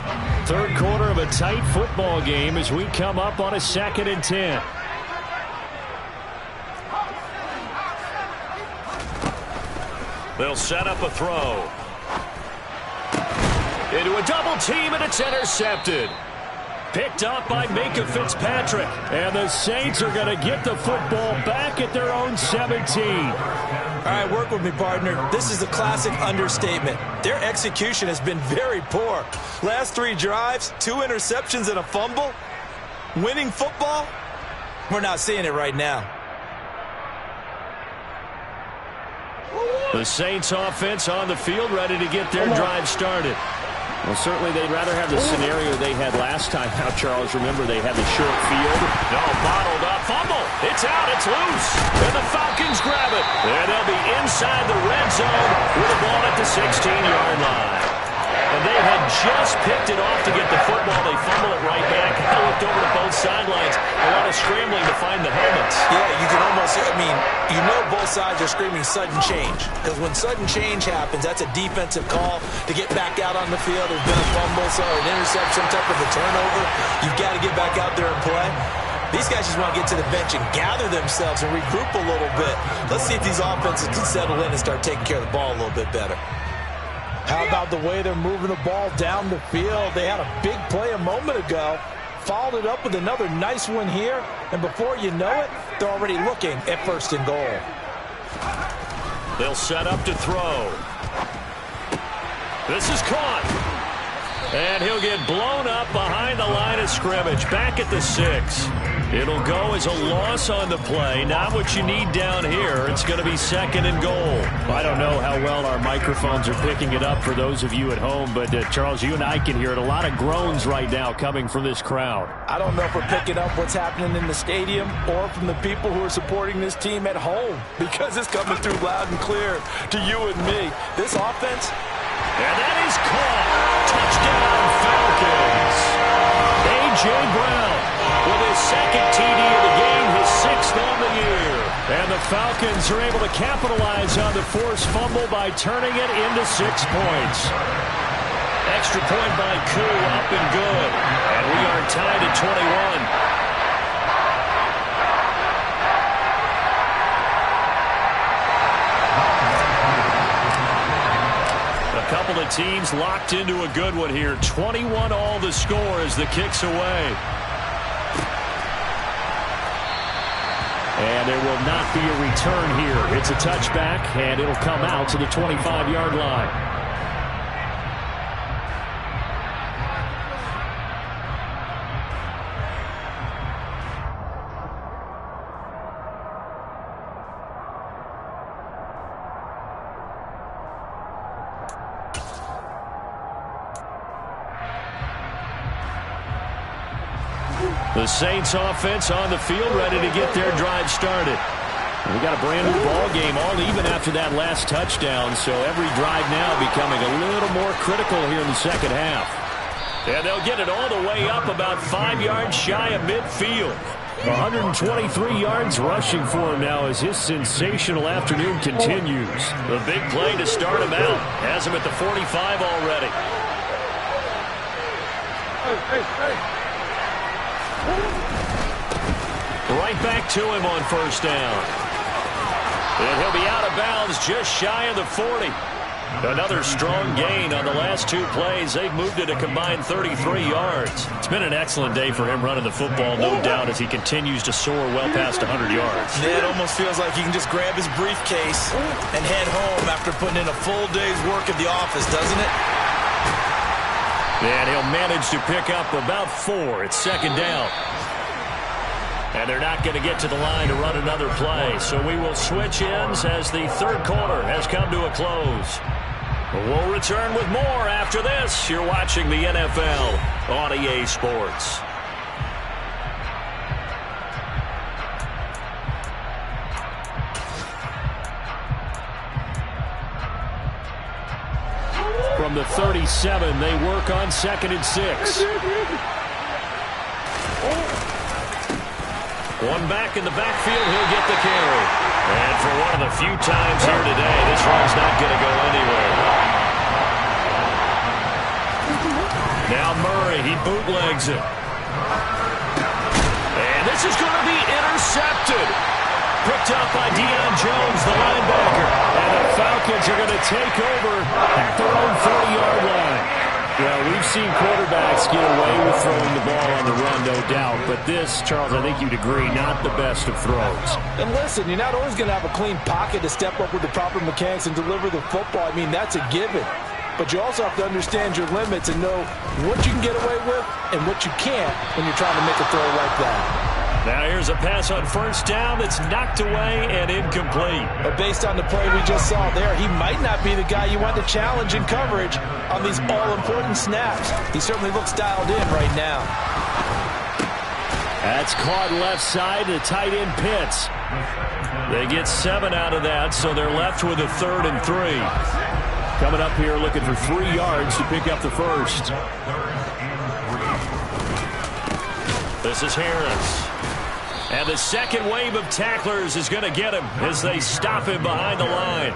Speaker 2: 3rd quarter of a tight football game as we come up on a 2nd and 10. They'll set up a throw. Into a double team, and it's intercepted. Picked up by Minka Fitzpatrick. And the Saints are going to get the football back at their own 17.
Speaker 9: All right, work with me, partner. This is a classic understatement. Their execution has been very poor. Last 3 drives, 2 interceptions and a fumble. Winning football? We're not seeing it right now.
Speaker 2: The Saints offense on the field, ready to get their drive started.
Speaker 10: Well, certainly they'd rather have the scenario they had last time. Now, Charles, remember they had the short field.
Speaker 2: No, bottled up, fumble. It's out, it's loose. And the Falcons grab it. And they'll be inside the red zone with the ball at the 16-yard line. And they had just picked it off to get the football. They fumble it right back. I looked over to both sidelines. A lot of scrambling to find the helmets.
Speaker 9: Yeah, you can almost, you know both sides are screaming sudden change. Because when sudden change happens, that's a defensive call to get back out on the field. There's been a fumble, so an interception, some type of a turnover. You've got to get back out there and play. These guys just want to get to the bench and gather themselves and regroup a little bit. Let's see if these offenses can settle in and start taking care of the ball a little bit better.
Speaker 4: How about the way they're moving the ball down the field? They had a big play a moment ago. Followed it up with another nice one here. And before you know it, they're already looking at 1st and goal.
Speaker 2: They'll set up to throw. This is caught. And he'll get blown up behind the line of scrimmage. Back at the 6. It'll go as a loss on the play. Not what you need down here. It's going to be 2nd and goal. I don't know how well our microphones are picking it up for those of you at home, but Charles, you and I can hear it. A lot of groans right now coming from this crowd.
Speaker 4: I don't know if we're picking up what's happening in the stadium or from the people who are supporting this team at home, because it's coming through loud and clear to you and me. This offense.
Speaker 2: And that is caught. Touchdown, Falcons. A.J. Brown with his 2nd TD of the game, his 6th on the year. And the Falcons are able to capitalize on the forced fumble by turning it into 6 points. Extra point by Koo, up and good. And we are tied at 21. A couple of teams locked into a good one here. 21 all the score as the kick's away. And there will not be a return here. It's a touchback, and it'll come out to the 25-yard line. The Saints offense on the field, ready to get their drive started. We got a brand new ball game, all even after that last touchdown, so every drive now becoming a little more critical here in the second half. And they'll get it all the way up about 5 yards shy of midfield. 123 yards rushing for him now as his sensational afternoon continues. The big play to start him out. Has him at the 45 already. Right back to him on first down. And he'll be out of bounds just shy of the 40. Another strong gain on the last 2 plays. They've moved it a combined 33 yards. It's been an excellent day for him running the football, no doubt, as he continues to soar well past 100 yards.
Speaker 9: Yeah, it almost feels like he can just grab his briefcase and head home after putting in a full day's work at the office, doesn't it?
Speaker 2: And he'll manage to pick up about 4. It's second down. And they're not going to get to the line to run another play. So we will switch ends as the third quarter has come to a close. We'll return with more after this. You're watching the NFL on EA Sports. From the 37, they work on 2nd and 6. One back in the backfield, he'll get the carry. And for one of the few times here today, this run's not going to go anywhere. Now Murray, he bootlegs it. And this is going to be intercepted. Picked up by Deion Jones, the linebacker. And the Falcons are going to take over at their own 30-yard line. Well, we've seen quarterbacks get away with throwing the ball on the run, no doubt. But this, Charles, I think you'd agree, not the best of throws.
Speaker 4: And listen, you're not always going to have a clean pocket to step up with the proper mechanics and deliver the football. I mean, that's a given. But you also have to understand your limits and know what you can get away with and what you can't when you're trying to make a throw like that.
Speaker 2: Now here's a pass on first down that's knocked away and incomplete.
Speaker 4: But based on the play we just saw there, he might not be the guy you want to challenge in coverage on these all-important snaps. He certainly looks dialed in right now.
Speaker 2: That's caught left side to tight end Pitts. They get 7 out of that, so they're left with a 3rd and 3. Coming up here looking for 3 yards to pick up the first. This is Harris. And the second wave of tacklers is going to get him as they stop him behind the line.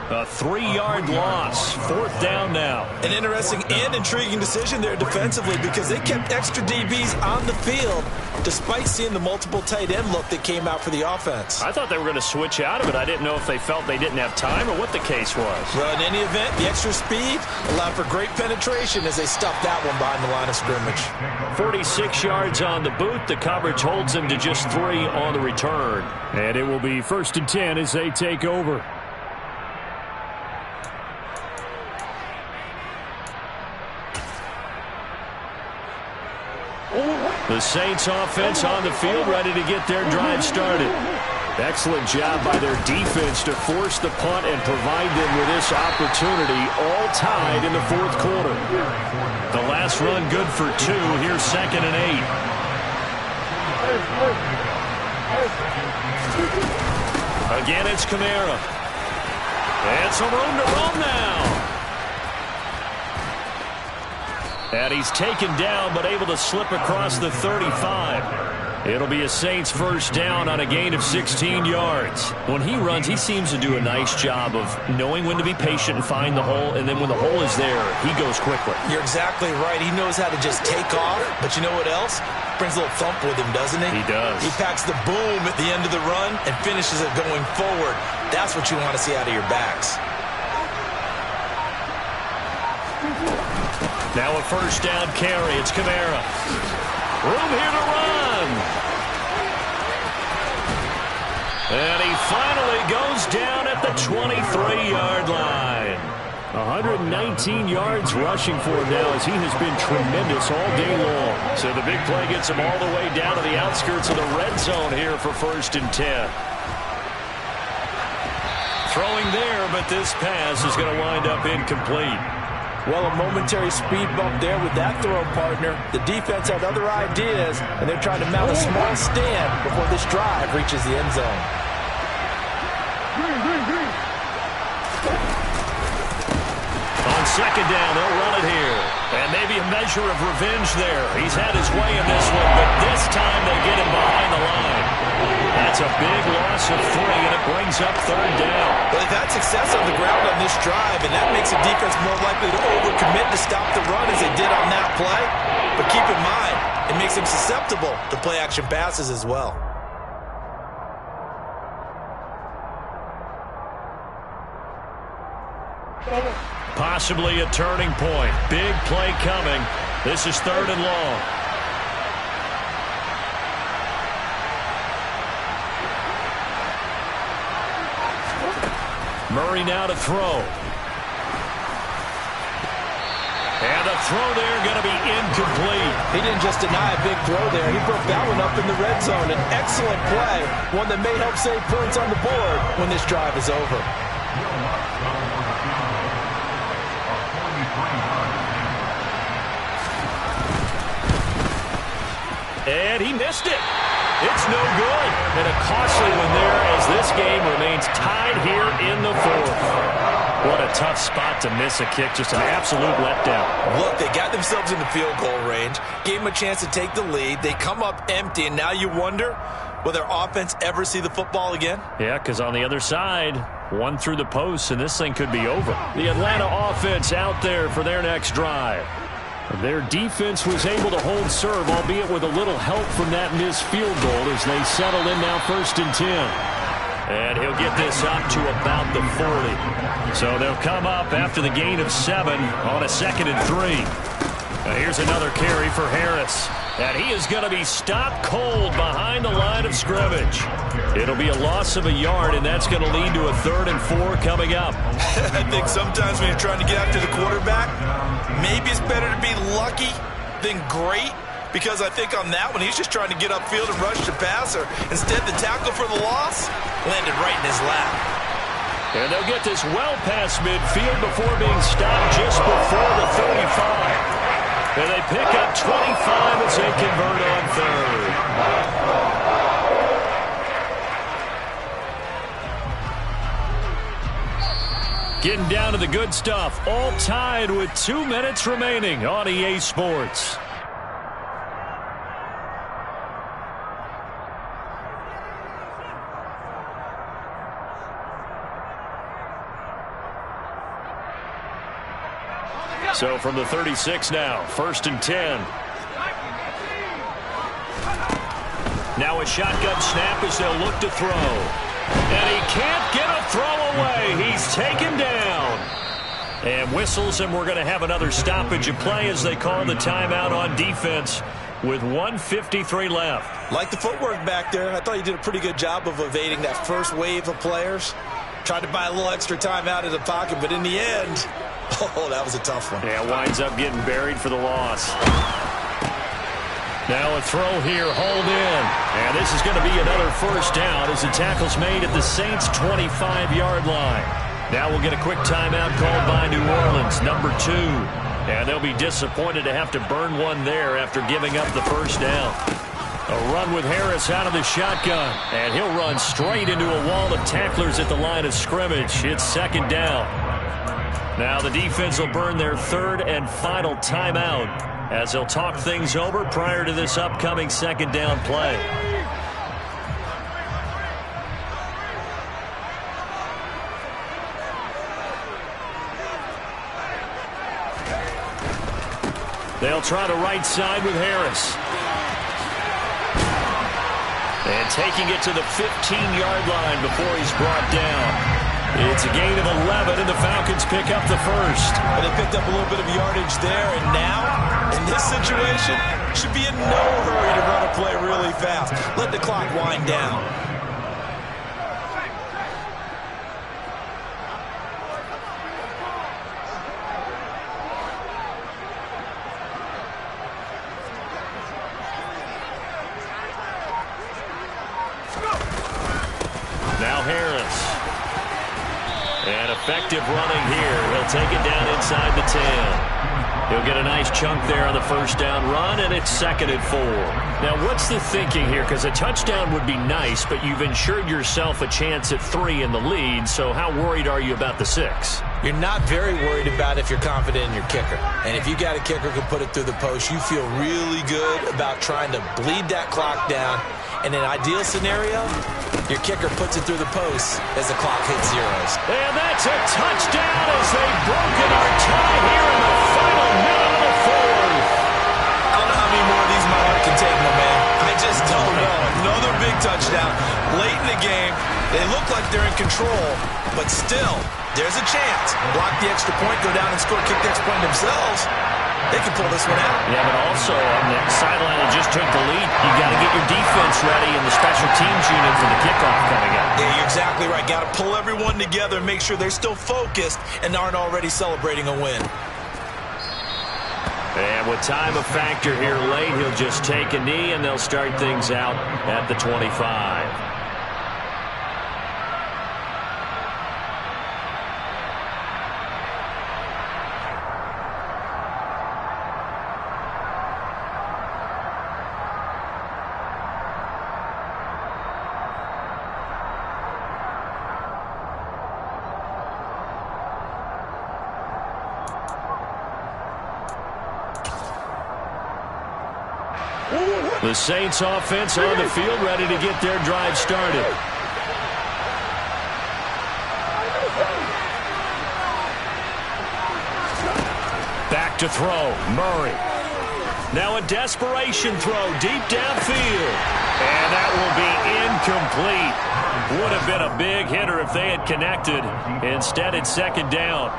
Speaker 2: A 3-yard loss. 4th down now.
Speaker 9: An interesting and intriguing decision there defensively because they kept extra DBs on the field despite seeing the multiple tight end look that came out for the offense.
Speaker 2: I thought they were going to switch out of it. I didn't know if they felt they didn't have time or what the case was.
Speaker 9: Well, in any event, the extra speed allowed for great penetration as they stopped that one behind the line of scrimmage.
Speaker 2: 46 yards on the boot. The coverage holds them to just 3 on the return. And it will be 1st and 10 as they take over. The Saints offense on the field, ready to get their drive started. Excellent job by their defense to force the punt and provide them with this opportunity, all tied in the fourth quarter. The last run good for 2. Here's 2nd and 8. Again, it's Kamara. And some room to run now. And he's taken down, but able to slip across the 35. It'll be a Saints first down on a gain of 16 yards. When he runs, he seems to do a nice job of knowing when to be patient and find the hole, and then when the hole is there, he goes quickly.
Speaker 9: You're exactly right. He knows how to just take off, but you know what else? Brings a little thump with him, doesn't he?
Speaker 2: He does.
Speaker 9: He packs the boom at the end of the run and finishes it going forward. That's what you want to see out of your backs.
Speaker 2: Now a first down carry. It's Kamara. Room here to run. And he finally goes down at the 23-yard line. 119 yards rushing for him now as he has been tremendous all day long. So the big play gets him all the way down to the outskirts of the red zone here for 1st and 10. Throwing there, but this pass is going to wind up incomplete.
Speaker 4: Well, a momentary speed bump there with that throw, partner. The defense had other ideas, and they're trying to mount a small stand before this drive reaches the end zone.
Speaker 2: On 2nd down, they'll run it here. And maybe a measure of revenge there. He's had his way in this one, but this time they get him behind the line. That's a big loss of 3, and it brings up 3rd down.
Speaker 9: Well, they've had success on the ground on this drive, and that makes the defense more likely to overcommit to stop the run as they did on that play. But keep in mind, it makes them susceptible to play-action passes as well.
Speaker 2: Possibly a turning point. Big play coming. This is 3rd and long. Murray now to throw. And the throw there going to be incomplete.
Speaker 4: He didn't just deny a big throw there. He broke that one up in the red zone. An excellent play. One that may help save points on the board when this drive is over.
Speaker 2: And he missed it. It's no good. And a costly one there as this game remains tied here in the 4th. What a tough spot to miss a kick. Just an absolute letdown.
Speaker 9: Look, they got themselves in the field goal range, gave them a chance to take the lead. They come up empty, and now you wonder, will their offense ever see the football again?
Speaker 2: Yeah, because on the other side, one through the post, and this thing could be over. The Atlanta offense out there for their next drive. Their defense was able to hold serve, albeit with a little help from that missed field goal as they settle in now 1st and 10. And he'll get this up to about the 40. So they'll come up after the gain of 7 on a 2nd and 3. Now here's another carry for Harris. And he is going to be stopped cold behind the line of scrimmage. It'll be a loss of a yard, and that's going to lead to a 3rd and 4 coming up.
Speaker 9: I think sometimes when you're trying to get after the quarterback, maybe it's better to be lucky than great, because I think on that one, he's just trying to get upfield and rush the passer. Instead, the tackle for the loss landed right in his lap.
Speaker 2: And they'll get this well past midfield before being stopped just before the 35. And they pick up 25 as they convert on 3rd. Getting down to the good stuff. All tied with 2 minutes remaining on EA Sports. So from the 36 now, 1st and 10. Now a shotgun snap as they'll look to throw. And he can't get a throw away. He's taken down. And whistles, and we're going to have another stoppage of play as they call the timeout on defense with 1:53 left.
Speaker 9: Like the footwork back there, I thought you did a pretty good job of evading that first wave of players. Tried to buy a little extra time out of the pocket, but in the end, oh, that was a tough one.
Speaker 2: Yeah, winds up getting buried for the loss. Now a throw here, hold in. And this is going to be another first down as the tackle's made at the Saints' 25-yard line. Now we'll get a quick timeout called by New Orleans, number 2. And they'll be disappointed to have to burn one there after giving up the first down. A run with Harris out of the shotgun. And he'll run straight into a wall of tacklers at the line of scrimmage. It's second down. Now the defense will burn their third and final timeout as they'll talk things over prior to this upcoming second down play. They'll try the right side with Harris. And taking it to the 15-yard line before he's brought down. It's a gain of 11, and the Falcons pick up the first.
Speaker 9: But they picked up a little bit of yardage there, and now, in this situation, should be in no hurry to run a play really fast. Let the clock wind down.
Speaker 2: Now Harris. And effective running here. He'll take it down inside the 10. He'll get a nice chunk there on the first down run, and it's 2nd and 4. Now, what's the thinking here? Because a touchdown would be nice, but you've ensured yourself a chance at 3 in the lead, so how worried are you about the 6?
Speaker 9: You're not very worried about if you're confident in your kicker. And if you got a kicker who can put it through the post, you feel really good about trying to bleed that clock down. In an ideal scenario, your kicker puts it through the post as the clock hits zeros.
Speaker 2: And that's a touchdown as they've broken our tie here in the final minute of the fourth.
Speaker 9: I don't know how many more of these my heart can take, my man. I just don't know. Another big touchdown. Late in the game, they look like they're in control, but still, there's a chance. Block the extra point, go down and score, kick the extra point themselves. They can pull this one out.
Speaker 2: Yeah, but also on the sideline that just took the lead, you got to get your defense ready and the special teams unit for the kickoff coming up.
Speaker 9: Yeah, you're exactly right. Got to pull everyone together and make sure they're still focused and aren't already celebrating a win.
Speaker 2: And with time a factor here late, he'll just take a knee and they'll start things out at the 25. The Saints offense on the field, ready to get their drive started. Back to throw, Murray. Now a desperation throw deep downfield. And that will be incomplete. Would have been a big hitter if they had connected. Instead, it's 2nd down.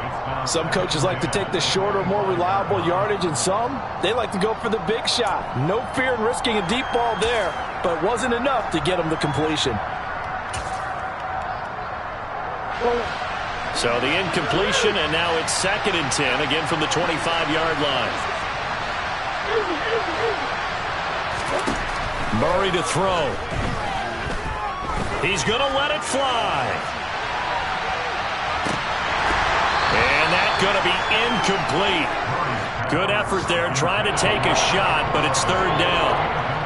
Speaker 4: Some coaches like to take the shorter, more reliable yardage, and some, they like to go for the big shot. No fear in risking a deep ball there, but it wasn't enough to get them the completion.
Speaker 2: So the incompletion, and now it's 2nd and 10, again from the 25-yard line. Murray to throw. He's going to let it fly. And that's going to be incomplete. Good effort there, trying to take a shot, but it's 3rd down.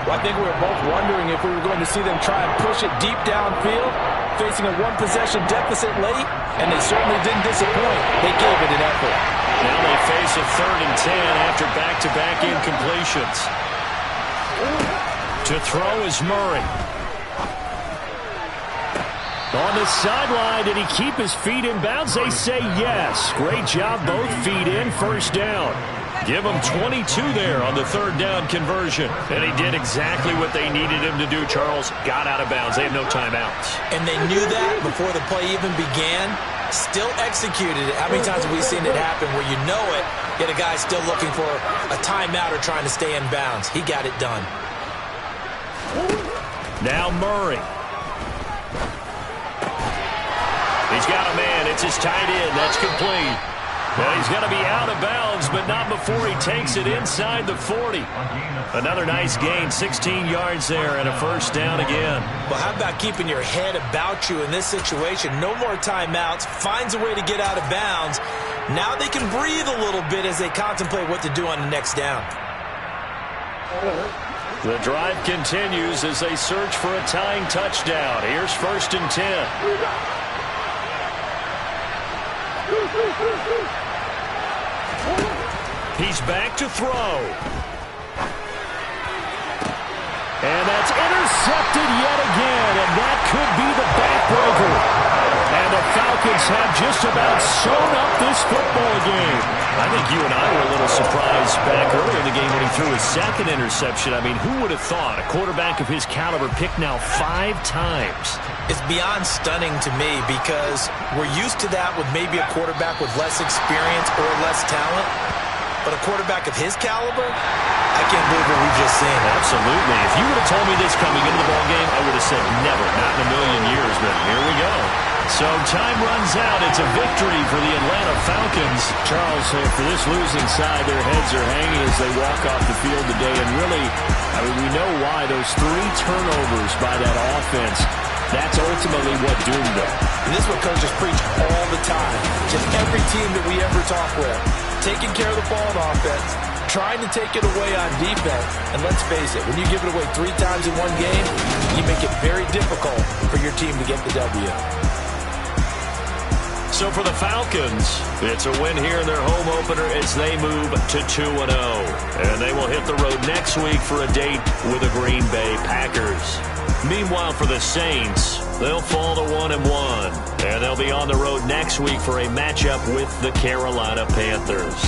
Speaker 4: Well, I think we were both wondering if we were going to see them try and push it deep downfield, facing a one-possession deficit late, and they certainly didn't disappoint. They gave it an effort.
Speaker 2: Now they face a 3rd and 10 after back-to-back incompletions. To throw is Murray. On the sideline, did he keep his feet in bounds? They say yes. Great job, both feet in, 1st down. Give him 22 there on the 3rd down conversion. And he did exactly what they needed him to do, Charles. Got out of bounds. They have no timeouts.
Speaker 9: And they knew that before the play even began. Still executed it. How many times have we seen it happen where you know it, yet a guy's still looking for a timeout or trying to stay in bounds? He got it done.
Speaker 2: Now Murray. He's got a man. It's his tight end. That's complete. Well, he's going to be out of bounds, but not before he takes it inside the 40. Another nice gain, 16 yards there, and a first down again.
Speaker 4: Well, how about keeping your head about you in this situation? No more timeouts. Finds a way to get out of bounds. Now they can breathe a little bit as they contemplate what to do on the next down.
Speaker 2: The drive continues as they search for a tying touchdown. Here's 1st and 10. He's back to throw. And that's intercepted yet again, and that could be the backbreaker. And the Falcons have just about sewn up this football game. I think you and I were a little surprised back earlier in the game when he threw his 2nd interception. I mean, who would have thought a quarterback of his caliber picked now 5 times?
Speaker 4: It's beyond stunning to me because we're used to that with maybe a quarterback with less experience or less talent. But a quarterback of his caliber, I can't believe what we've just seen.
Speaker 2: Absolutely. If you would have told me this coming into the ballgame, I would have said never, not in a million years, but here we go. So time runs out. It's a victory for the Atlanta Falcons.
Speaker 10: Charles, for this losing side, their heads are hanging as they walk off the field today. And really, I mean, we know why. Those 3 turnovers by that offense, that's ultimately what doomed them.
Speaker 4: And this is what coaches preach all the time. Just every team that we ever talk with, taking care of the ball on offense, trying to take it away on defense. And let's face it, when you give it away 3 times in one game, you make it very difficult for your team to get the W.
Speaker 2: So for the Falcons, it's a win here in their home opener as they move to 2-0. And they will hit the road next week for a date with the Green Bay Packers. Meanwhile, for the Saints, they'll fall to 1-1. And they'll be on the road next week for a matchup with the Carolina Panthers.